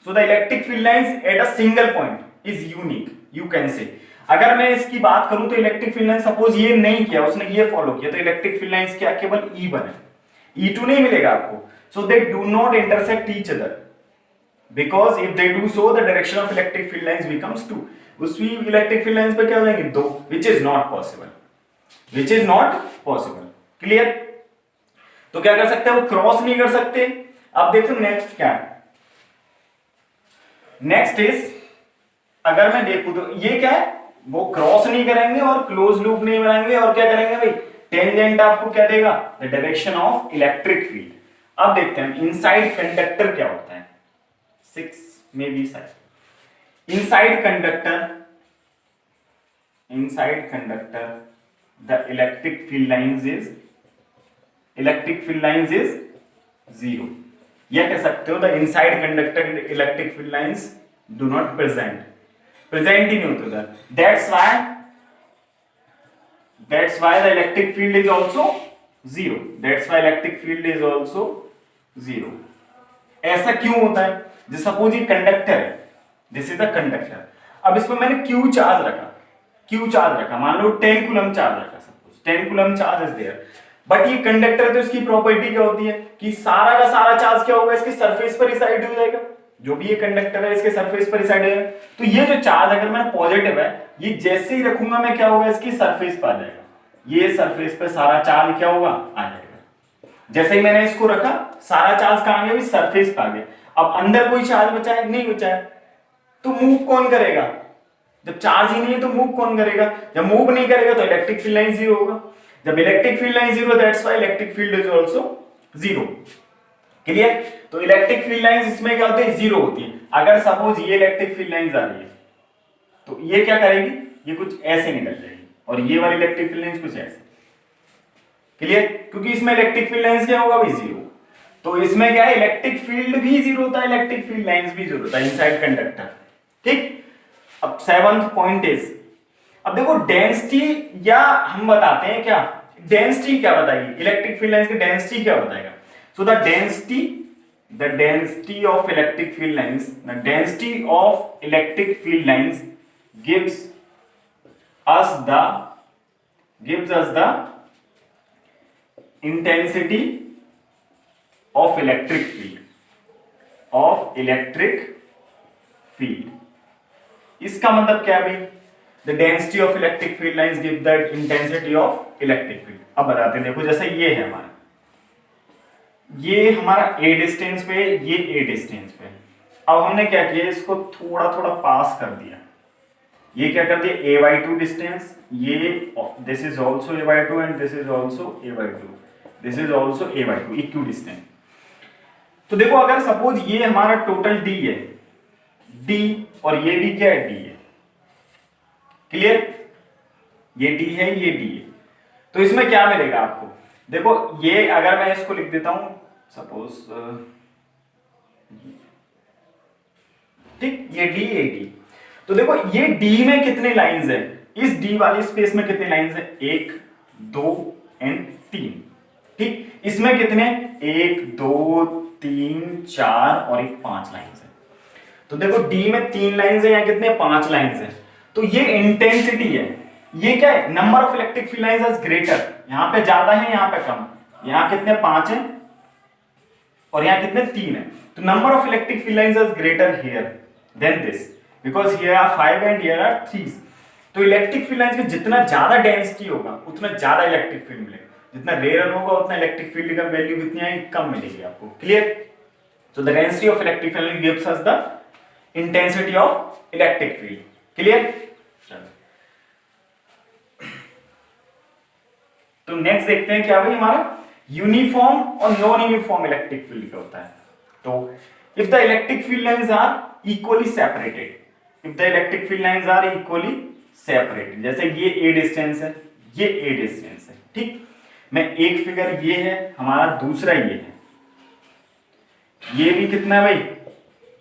So the electric field lines at a single point is unique, you can say. अगर मैं इसकी बात करूं तो इलेक्ट्रिक फील्ड लाइन सपोज ये नहीं किया, उसने ये फॉलो किया, तो इलेक्ट्रिक फील्ड लाइंस क्या केवल E1 है, E2 नहीं मिलेगा आपको। So they do not intersect each other, because if they do so the direction of electric field lines becomes 2। उसी इलेक्ट्रिक फील्ड लाइंस पे क्या हो जाएंगे 2, which is not possible, which is not possible। Clear? तो क्या कर सकते हैं, वो क्रॉस नहीं कर सकते। अब देखो नेक्स्ट क्या है, नेक्स्ट इज अगर मैं देखूं तो ये क्या है, वो क्रॉस नहीं करेंगे और क्लोज लूप नहीं बनाएंगे, और क्या करेंगे भाई, टेंजेंट आपको क्या देगा, the direction of electric field. अब देखते हैं इनसाइड कंडक्टर क्या होता है, 6 में भी side inside conductor the electric field lines is 0। यह कह सकते हो the inside conductor electric field lines do not present ही नहीं होता। That's why the electric field is also 0, that's why electric field is also 0। ऐसा क्यों होता है, जैसे सपोज ये कंडक्टर है, दिस इज द कंडक्टर, अब इसमें मैंने Q चार्ज रखा, मान लो 10 कूलम चार्ज रखा, suppose 10 coulomb charge is there, but ये कंडक्टर है तो इसकी प्रॉपर्टी क्या होती है कि सारा का सारा चार्ज क्या होगा, इसके सरफेस पर रिसाइड हो जाएगा, जो भी ये कंडक्टर है इसके सरफेस पर रिसाइड हो जाएगा। तो ये जो चार्ज अगर मैंने पॉजिटिव है, ये जैसे ही रखूंगा मैं क्या होगा, इसकी सरफेस पर आ जाएगा, ये सरफेस पे सारा चार्ज क्या होगा, आ जाएगा। जैसे ही मैंने इसको रखा सारा चार्ज कहां गया, सरफेस पे आ गया। अब अंदर कोई चार्ज बचा है, नहीं बचा है, तो मूव कौन करेगा, जब चार्ज ही नहीं है तो मूव कौन करेगा, जब मूव नहीं करेगा तो इलेक्ट्रिक फील्ड लाइन 0 होगा। जब electric field line 0, that's why electric field is also 0। Clear? तो इलेक्ट्रिक फील्ड लाइंस इसमें क्या होती है, 0 होती है। अगर सपोज ये इलेक्ट्रिक फील्ड लाइंस आ रही है तो ये क्या करेगी, ये कुछ ऐसे निकल जाएगी, और ये वाली इलेक्ट्रिक फील्ड लाइंस कुछ ऐसे। क्लियर? क्योंकि इसमें इलेक्ट्रिक फील्ड लाइंस क्या होगा भाई, 0। तो इसमें क्या है, इलेक्ट्रिक फील्ड भी 0 होता है, इलेक्ट्रिक फील्ड लाइंस भी 0 होता है इनसाइड कंडक्टर। ठीक। अब 7th पॉइंट इज, अब देखो डेंसिटी, या हम बताते हैं क्या, डेंसिटी क्या बताएगी, इलेक्ट्रिक फील्ड लाइंस की डेंसिटी क्या बताएगा। So the density of electric field lines, the density of electric field lines gives us the intensity of electric field। इसका मतलब क्या है भाई, the density of electric field lines give the intensity of electric field। अब बताते हैं, देखो जैसे ये है हमारा, ये हमारा A डिस्टेंस पे, ये A डिस्टेंस पे। अब हमने क्या किया, इसको थोड़ा थोड़ा पास कर दिया, ये क्या कर दिया, A/2 डिस्टेंस, ये this is also A/2 and this is also A/2, this is also A/2, equi distance. तो देखो अगर सपोज ये हमारा टोटल D है, D, और ये भी क्या है, D है। क्लियर? ये D है, ये D है, तो इसमें क्या मिलेगा आपको, देखो ये अगर मैं इसको लिख देता हूं, सपोज ठीक, ये डी ए डी। तो देखो ये डी में कितने लाइंस है, इस डी वाली स्पेस में कितने लाइंस है, 1 2 एंड 3। ठीक, इसमें कितने, 1 2 3 4 और एक 5 लाइंस है। तो देखो डी में 3 लाइंस है, यहाँ कितने, 5 लाइंस है। तो ये इंटेंसिटी है, ये क्या है, number of electric field lines is greater, यहाँ पे ज्यादा है यहाँ पे कम, यहाँ कितने 5 है और यहाँ कितने 3 है। तो number of electric field lines is greater here than this, because here are 5 and here are 3। तो इलेक्ट्रिक फील्ड लाइंस में जितना ज्यादा डेंसिटी होगा उतना ज्यादा इलेक्ट्रिक फील्ड मिलेगा, जितना रेयर होगा उतना इलेक्ट्रिक फील्ड का वैल्यू कितनी आएगी, कम मिलेगी आपको। Clear? So the density of electric field gives us the intensity of electric field. Clear? तो नेक्स्ट देखते हैं क्या भाई, हमारा यूनिफॉर्म और नॉन यूनिफॉर्म इलेक्ट्रिक फील्ड क्या होता है। तो if the electric field lines are equally separated, if the electric field lines are equally separated, जैसे ये ए डिस्टेंस है, ये ए डिस्टेंस है, ठीक, मैं एक फिगर ये है हमारा, दूसरा ये है, ये भी कितना है भाई,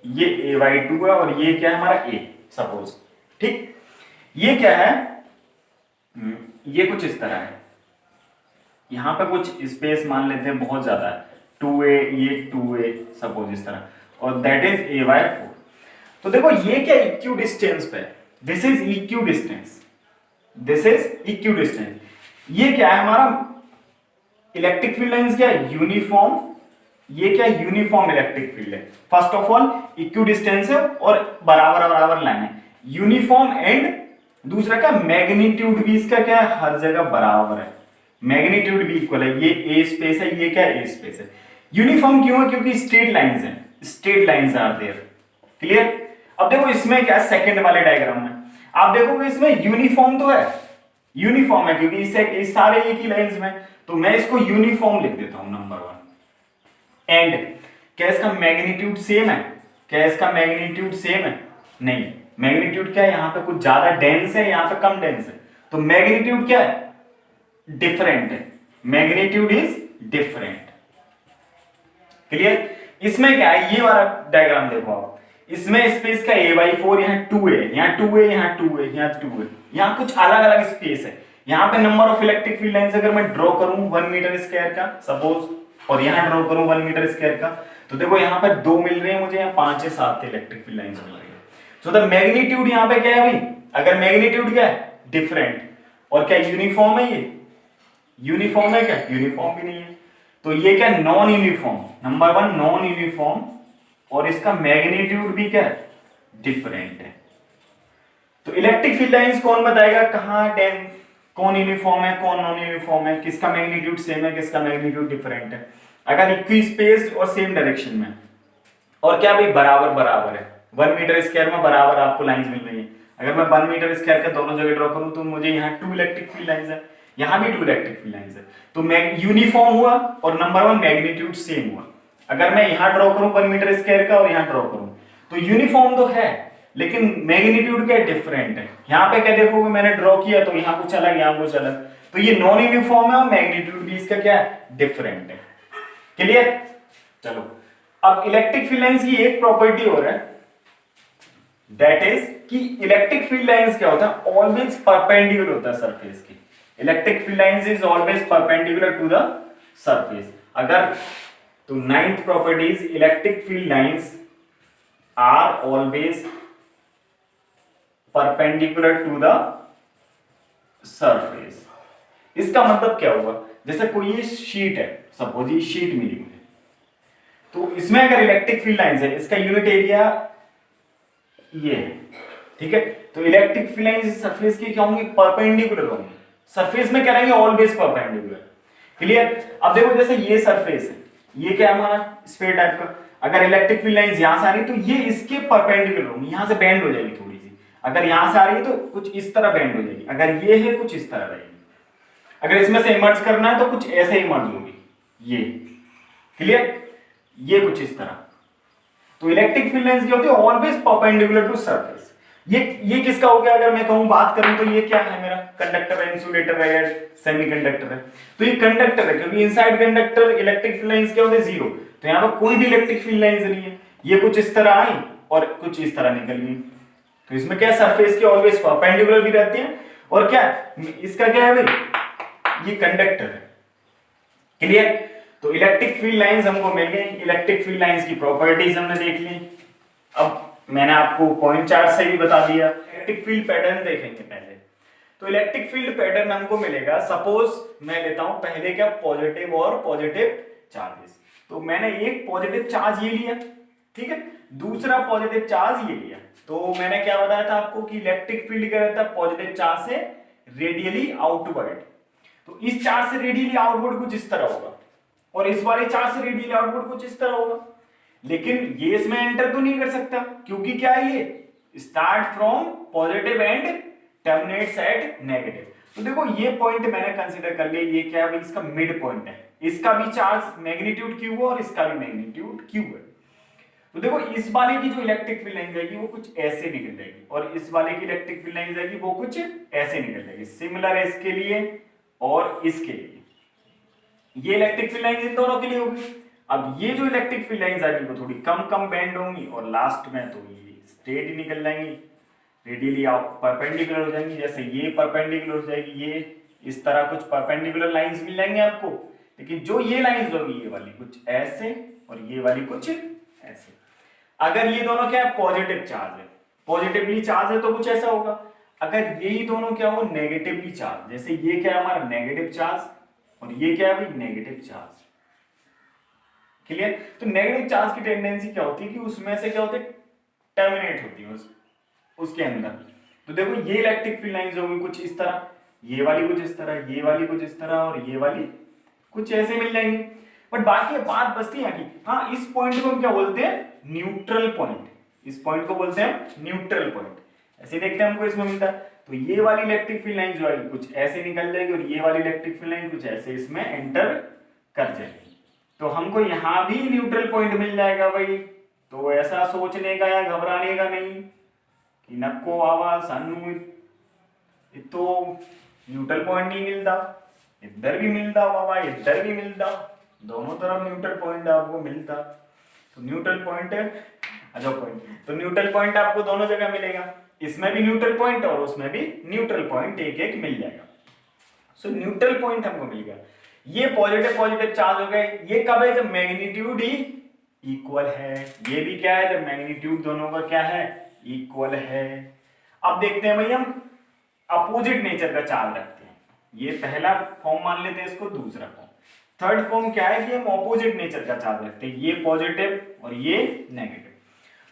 ये a/2 है और ये क्या है हमारा a सपोज। ठीक, ये क्या है, ये कुछ इस तरह है, यहां पे कुछ स्पेस मान लेते हैं बहुत ज्यादा है, 2a, ये 2a सपोज इस तरह, और दैट इज a/4। तो देखो ये क्या इक्यू डिस्टेंस पे, this is equidistance, this is equidistance. ये क्या है हमारा इलेक्ट्रिक फील्ड लाइंस, क्या है यूनिफॉर्म, ये क्या यूनिफॉर्म इलेक्ट्रिक फील्ड है। फर्स्ट ऑफ ऑल इक्यू डिस्टेंस है और बराबर बराबर लाइन है, यूनिफॉर्म, एंड दूसरा क्या मैग्नीट्यूड भी इसका क्या है, हर जगह बराबर है, मैग्नीट्यूड भी इक्वल है, ये ए स्पेस है, ये क्या ए स्पेस है। यूनिफॉर्म क्यों है, क्योंकि स्ट्रेट लाइंस हैं, straight lines are there. Clear? अब देखो इसमें क्या सेकंड वाले डायग्राम में आप देखोगे इसमें यूनिफॉर्म तो है, यूनिफॉर्म है क्योंकि इस सारे एक ही लाइंस में, तो मैं इसको यूनिफॉर्म लिख देता हूं नंबर 1। एंड क्या इसका मैग्नीट्यूड सेम है, क्या इसका मैग्नीट्यूड सेम है, नहीं, मैग्नीट्यूड क्या है, यहां पे कुछ ज्यादा डेंस है, यहां पे कम डेंस है, तो मैग्नीट्यूड क्या है, डिफरेंट है, मैग्नीट्यूड इज डिफरेंट। क्लियर? इसमें क्या है, ये वाला डायग्राम देखो आप, इसमें स्पेस का a/4, यहाँ 2a, यहाँ 2a, यहाँ 2a, यहाँ 2a, यहाँ कुछ अलग अलग स्पेस है। यहाँ पे number of electric field lines अगर मैं ड्रॉ करूं 1 मीटर स्क्वायर का सपोज, और यहाँ ड्रॉ करूं 1 मीटर स्क्वायर का, तो देखो यहाँ पे 2 मिल रहे हैं मुझे, यहाँ 5 या 7 इलेक्ट्रिक फील्ड लाइंस मिल रही है। सो द मैग्नीट्यूड यहाँ पे क्या है भाई, अगर मैग्नीट्यूड क्या है, डिफरेंट, और क्या यूनिफॉर्म है, ये यूनिफॉर्म है क्या, यूनिफॉर्म भी नहीं है, तो ये क्या non uniform, number 1 non uniform, और इसका मैग्नीट्यूड भी क्या है, डिफरेंट है। तो इलेक्ट्रिक फील्ड लाइंस कौन बताएगा, कहां डेन, कौन यूनिफॉर्म है कौन नॉन यूनिफॉर्म है, किसका मैग्नीट्यूड सेम है किसका मैग्नीट्यूड डिफरेंट है, अगर इक्वी स्पेस और सेम डायरेक्शन में, और क्या भाई बराबर बराबर है, 1 मीटर स्क्वायर में बराबर आपको लाइंस मिल रही है। अगर मैं 1 मीटर स्क्वायर का दोनों जगह ड्रॉ करूं तो मुझे यहाँ 2 इलेक्ट्रिक फील्ड लाइंस है, यहाँ भी 2 इलेक्ट्रिक फील्ड लाइंस है, तो यूनिफॉर्म हुआ और नंबर 1 मैग्नीट्यूड सेम हुआ। अगर मैं यहाँ ड्रॉ करूं 1 मीटर स्क्वायर का और यहाँ ड्रॉ करूं तो यूनिफॉर्म तो है लेकिन मैग्नीट्यूड क्या डिफरेंट है। यहाँ पे क्या देखोगे मैंने ड्रॉ किया तो यहाँ कुछ अलग यहाँ कुछ अलग, तो ये नॉन यूनिफॉर्म है और मैग्नीट्यूड भी इसका क्या है, डिफरेंट है। क्लियर? चलो अब इलेक्ट्रिक फील्ड लाइंस की एक प्रॉपर्टी और है, दैट इज कि इलेक्ट्रिक फील्ड लाइंस क्या होता है, ऑलवेज परपेंडिकुलर होता है सरफेस की। Electric field lines is always perpendicular to the surface. अगर तो 9th property is electric field lines are always perpendicular to the surface. इसका मतलब क्या हुआ, जैसे कोई ये शीट है, सपोज ये शीट मिली मुझे, तो इसमें अगर इलेक्ट्रिक फील्ड लाइंस है, इसका यूनिट एरिया ये है, ठीक है, तो इलेक्ट्रिक फील्ड लाइंस सरफेस की क्या होंगी, परपेंडिकुलर होंगी। सरफेस में क्या रहेंगे, ऑलवेज परपेंडिकुलर। क्लियर? अब देखो जैसे ये सरफेस है, ये क्या है हमारा स्फीयर टाइप का, अगर इलेक्ट्रिक फील्ड लाइंस यहां से आ रही है तो ये इसके परपेंडिकुलर होंगी, यहां से बेंड हो जाएगी थोड़ी सी, अगर यहां से आ रही है तो कुछ इस तरह बेंड हो जाएगी, अगर ये है कुछ इस तरह रहेगी, अगर इसमें से इमर्ज करना है तो कुछ ऐसे इमर्ज होगी ये। क्लियर? ये कुछ इस तरह। तो इलेक्ट्रिक फील्ड लाइंस क्या होती है, ऑलवेज परपेंडिकुलर टू सरफेस। ये किसका हो गया, अगर मैं कहूं बात करूं तो ये क्या है मेरा, कंडक्टर है, इंसुलेटर है, सेमीकंडक्टर है, तो ये कंडक्टर है क्योंकि inside conductor electric field lines क्या होते हैं, जीरो, तो यहां पर कोई भी इलेक्ट्रिक फील्ड लाइंस नहीं है। ये कुछ इस तरह आई और कुछ इस तरह निकल गई। तो इसमें क्या सरफेस की ऑलवेज परपेंडिकुलर भी रहती है, और क्या इसका क्या है भाई, ये कंडक्टर है। क्लियर? तो इलेक्ट्रिक फील्ड लाइंस हमको मिल गई, इलेक्ट्रिक फील्ड लाइंस की प्रॉपर्टीज हमने देख ली। अब मैंने आपको पॉइंट चार्ट से भी बता दिया। इलेक्ट्रिक फील्ड पैटर्न देखेंगे पहले। तो इलेक्ट्रिक फील्ड पैटर्न हमको मिलेगा, सपोज मैं लेता हूं पहले क्या, पॉजिटिव और पॉजिटिव चार्जेस। तो मैंने एक पॉजिटिव चार्ज ये लिया, ठीक है, दूसरा पॉजिटिव चार्ज ये लिया। तो मैंने क्या बताया था आपको कि इलेक्ट्रिक फील्ड क्या रहता है, पॉजिटिव चार्ज से रेडियली आउटवर्ड। तो इस चार्ज से रेडियली आउटवर्ड कुछ इस तरह होगा, और इस वाले चार्ज से रेडियली आउटवर्ड कुछ इस तरह होगा। लेकिन ये इसमें एंटर तो नहीं कर सकता, क्योंकि क्या है, ये start from positive and terminates at negative. तो देखो ये पॉइंट मैंने कंसीडर कर लिया, ये क्या है भाई, इसका मिड पॉइंट है। इसका भी चार्ज मैग्नीट्यूड क्यू है और इसका भी मैग्नीट्यूड क्यू है। तो देखो इस वाले की जो इलेक्ट्रिक फील्ड लाइन जाएगी वो कुछ ऐसे निकल जाएगी, और इस वाले की इलेक्ट्रिक फील्ड लाइन जाएगी वो कुछ ऐसे निकल जाएगी। सिमिलर है इसके लिए और इसके लिए। ये इलेक्ट्रिक फील्ड लाइन इन दोनों के लिए होगी। अब ये जो इलेक्ट्रिक फील्ड लाइंस आएगी वो थोड़ी कम कम बेंड होंगी, और लास्ट में तो ये स्ट्रेट ही निकल जाएंगी, रेडियली परपेंडिकुलर हो जाएंगी। जैसे ये परपेंडिकुलर हो जाएगी, ये इस तरह कुछ परपेंडिकुलर लाइंस मिल जाएंगे आपको। लेकिन जो ये लाइंस होगी, ये वाली कुछ ऐसे और ये वाली कुछ ऐसे। अगर ये दोनों क्या है, पॉजिटिव चार्ज है, पॉजिटिवली चार्ज है, तो कुछ ऐसा होगा। अगर यही दोनों क्या हो, नेगेटिवली चार्ज, जैसे ये क्या है हमारा नेगेटिव चार्ज और ये क्या है भाई, नेगेटिव चार्ज। क्लियर? तो नेगेटिव चार्ज की टेंडेंसी क्या होती है कि उसमें से क्या होते हैं, टर्मिनेट होती है उसके अंदर। तो देखो ये इलेक्ट्रिक फील्ड लाइंस होगी कुछ इस तरह, ये वाली कुछ इस तरह, ये वाली कुछ इस तरह, और ये वाली कुछ ऐसे मिल जाएंगी। बट बाकी बात बचती है कि हाँ, इस पॉइंट को हम क्या बोलते हैं, न्यूट्रल पॉइंट। इस पॉइंट को बोलते हैं न्यूट्रल पॉइंट। ऐसे देखते हैं हमको इसमें मिलता है। तो ये वाली इलेक्ट्रिक फील्ड लाइन जो है कुछ ऐसे निकल जाएगी, और ये वाली इलेक्ट्रिक फील्ड लाइन कुछ ऐसे इसमें एंटर कर जाएगी। तो हमको यहां भी न्यूट्रल पॉइंट मिल जाएगा भाई। तो ऐसा सोचने का या घबराने का नहीं कि नको आवा सानू तो न्यूट्रल पॉइंट नहीं मिलता, इधर भी मिलता बाबा, इधर भी मिलता, दोनों तरफ न्यूट्रल पॉइंट आपको मिलता। तो न्यूट्रल पॉइंट अच्छा पॉइंट, तो न्यूट्रल पॉइंट आपको दोनों जगह मिलेगा, इसमें भी न्यूट्रल पॉइंट और उसमें भी न्यूट्रल पॉइंट एक एक मिल जाएगा। सो न्यूट्रल पॉइंट हमको मिल गया। ये पॉजिटिव पॉजिटिव चार्ज हो गए। ये कब है, जब मैग्नीट्यूड ही इक्वल है। ये भी क्या है, जब मैग्नीट्यूड दोनों का क्या है, इक्वल है। अब देखते हैं भाई हम अपोजिट नेचर का चार्ज रखते हैं। ये पहला फॉर्म मान लेते हैं इसको, दूसरा फॉर्म। थर्ड फॉर्म क्या है कि हम ऑपोजिट नेचर का चार्ज रखते हैं, ये पॉजिटिव और ये नेगेटिव।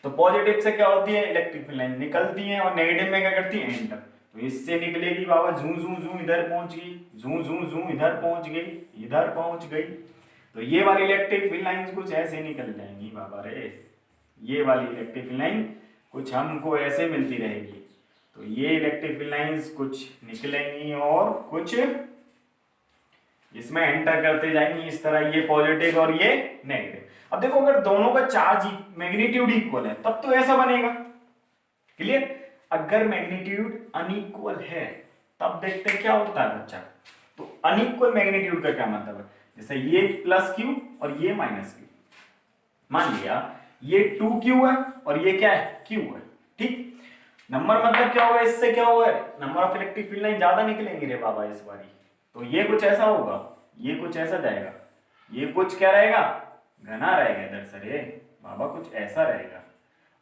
तो पॉजिटिव से क्या होती है, इलेक्ट्रिक फील्ड लाइन निकलती है, और नेगेटिव में क्या करती है, एंटर। तो इससे निकलेगी बाबा जू जू जू इधर पहुंच गई, जू जू जू इधर पहुंच गई, इधर पहुंच गई। तो ये वाली इलेक्ट्रिक फील्ड लाइंस कुछ ऐसे निकल जाएंगी बाबा रे। ये वाली इलेक्ट्रिक फील्ड लाइन कुछ हमको ऐसे मिलती रहेगी। तो ये इलेक्ट्रिक फील्ड लाइंस कुछ निकलेंगी और कुछ इसमें एंटर करते जाएंगी इस तरह, ये पॉजिटिव और ये नेगेटिव। अब देखो अगर दोनों का चार्ज मैग्नीट्यूड इक्वल है तब तो ऐसा बनेगा। क्लियर? अगर मैग्नीट्यूड अनइक्वल है तब देखते हैं क्या होता है बच्चा। तो अनइक्वल मैग्नीट्यूड का क्या मतलब है, जैसे ये प्लस क्यू और ये माइनस क्यू। मान लिया ये 2q है और ये क्या है, q है। ठीक, नंबर मतलब क्या होगा, इससे क्या होगा, number of electric field line ज्यादा निकलेंगे रे बाबा इस बारी। तो ये कुछ ऐसा होगा, ये कुछ ऐसा जाएगा, ये कुछ क्या रहेगा, घना रहेगा इधर से रे बाबा, कुछ ऐसा रहेगा,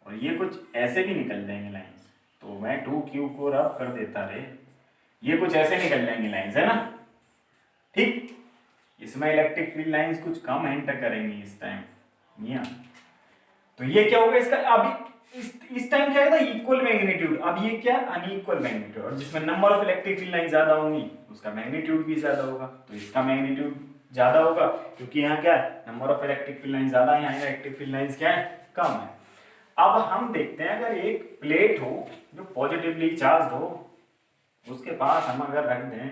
और ये कुछ ऐसे भी निकल जाएंगे लाइंस। तो मैं 2q को रब कर देता रे, ये कुछ ऐसे निकल जाएंगे लाइंस, है ना। ठीक, इसमें इलेक्ट्रिक फील्ड लाइंस कुछ कम एंटर करेंगी इस टाइम। तो ये क्या होगा इसका, अभी इस टाइम क्या है, इक्वल मैग्नीट्यूड। अब ये क्या, अनइक्वल मैग्नीट्यूड, और जिसमें number of electric field line ज्यादा होंगी उसका मैग्नीट्यूड भी ज्यादा होगा। तो इसका मैग्नीट्यूड ज्यादा होगा क्योंकि यहाँ क्या है, number of electric field line ज्यादा है, यहाँ इलेक्ट्रिक फील्ड लाइंस क्या है, कम है। अब हम देखते हैं अगर एक प्लेट हो जो पॉजिटिवली चार्ज हो, उसके पास हम अगर रख दें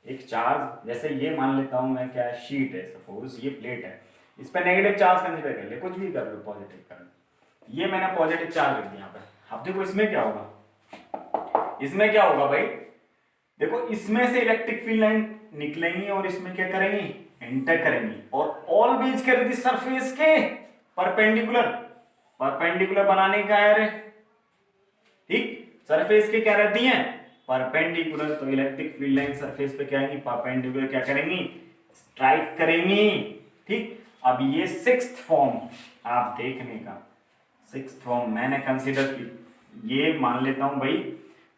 एक चार्ज, जैसे ये मान लेता हूं मैं, क्या शीट है सपोज, ये प्लेट है, इस पर नेगेटिव चार्ज कंसीडर कर ले, कुछ भी कर लो, पॉजिटिव कर लो। ये मैंने पॉजिटिव चार्ज रख दिया यहाँ पे। अब देखो इसमें क्या होगा, इसमें क्या होगा भाई, देखो इसमें से इलेक्ट्रिक फील्ड लाइन निकलेंगी और इसमें क्या करेंगी, एंटर करेंगी, और ऑलवेज करेंगी सरफेस के परपेंडिकुलर, परपेंडिकुलर बनाने का है रे, ठीक। सरफेस के क्या रहती हैं, परपेंडिकुलर। तो इलेक्ट्रिक फील्ड लाइन सरफेस पे क्या आएंगी, परपेंडिकुलर क्या करेंगी, स्ट्राइक करेंगी, ठीक। अब ये सिक्स्थ फॉर्म आप देखने का, सिक्स्थ फॉर्म मैंने कंसीडर की, ये मान लेता हूं भाई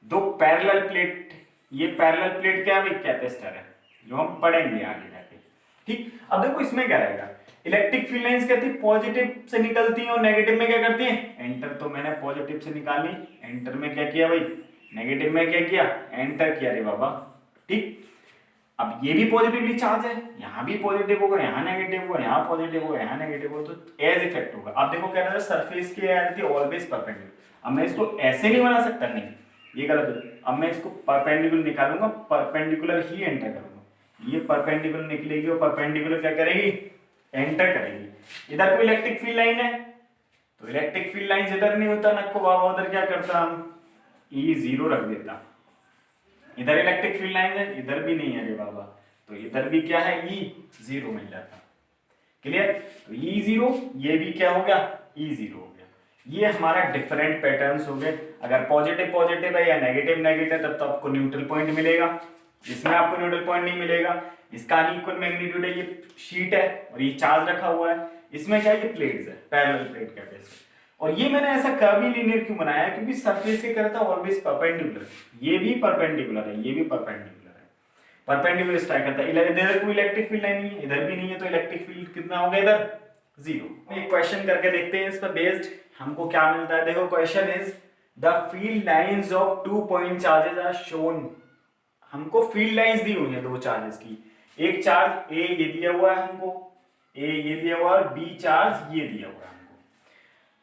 दो पैरेलल प्लेट, ये पैरेलल प्लेट क्या है भाई, कैपेसिटर है, जो हम पढ़ेंगे आगे जाके, ठीक। अब देखो इसमें क्या रहेगा, इलेक्ट्रिक फील्ड लाइंस कहती है पॉजिटिव से निकलती हैं और नेगेटिव में क्या करती हैं, एंटर। तो मैंने पॉजिटिव से निकाली, एंटर में क्या किया भाई, नेगेटिव में क्या किया, एंटर किया रे बाबा, ठीक। अब ये भी पॉजिटिवली चार्ज है, यहाँ भी पॉजिटिव होगा, यहाँ नेगेटिव होगा, यहाँ पॉजिटिव होगा, यहाँ नेगेटिव होगा, तो एज इफेक्ट होगा। अब देखो कह रहा है सरफेस की एट द ऑलवेज परपेंडिकुलर। अब मैं इसको ऐसे नहीं बना सकता, नहीं ये गलत है। अब मैं इसको परपेंडिकुलर निकालूंगा, परपेंडिकुलर ही एंटर करूंगा, ये परपेंडिकुलर निकलेगी और परपेंडिकुलर क्या करेगी, एंटर करेगी। इधर कोई इलेक्ट्रिक फील्ड लाइन है, तो इलेक्ट्रिक फील्ड लाइन इधर नहीं होता नक्को बाबा, उधर क्या करता हम, E0 रख देता। इधर इलेक्ट्रिक फील्ड लाइन है, इधर भी नहीं है रे बाबा, तो इधर भी क्या है, E0 मिल जाता। क्लियर, तो E0, ये भी क्या हो गया, E0 हो गया। ये हमारा डिफरेंट पैटर्न्स हो गए। अगर पॉजिटिव पॉजिटिव है या नेगेटिव नेगेटिव, तब तो आपको न्यूट्रल पॉइंट मिलेगा, इसमें आपको न्यूट्रल पॉइंट नहीं मिलेगा। इसका अनइक्वल मैग्नीट्यूड है, ये शीट है और ये चार्ज रखा हुआ है, इसमें क्या है, ये प्लेट्स है, पैरेलल प्लेट कैपेसिटर। और ये मैंने ऐसा कर्वी लीनियर क्यों बनाया, क्योंकि सरफेस के करता ऑलवेज परपेंडिकुलर, ये भी परपेंडिकुलर है, ये भी परपेंडिकुलर है, परपेंडिकुलर स्ट्राइक करता है। इधर कोई इलेक्ट्रिक फील्ड नहीं है, इधर भी नहीं है, तो इलेक्ट्रिक फील्ड कितना हो गया इधर, 0। एक क्वेश्चन करके देखते हैं, इस पर बेस्ड हमको क्या मिलता है। देखो question is the field lines of 2 point charges are shown. हमको फील्ड लाइंस दी हुई है दो चार्जेस की, एक चार्ज ए ये दिया हुआ है हमको, ए ये दिया हुआ है, बी चार्ज ये दिया हुआ है हमको।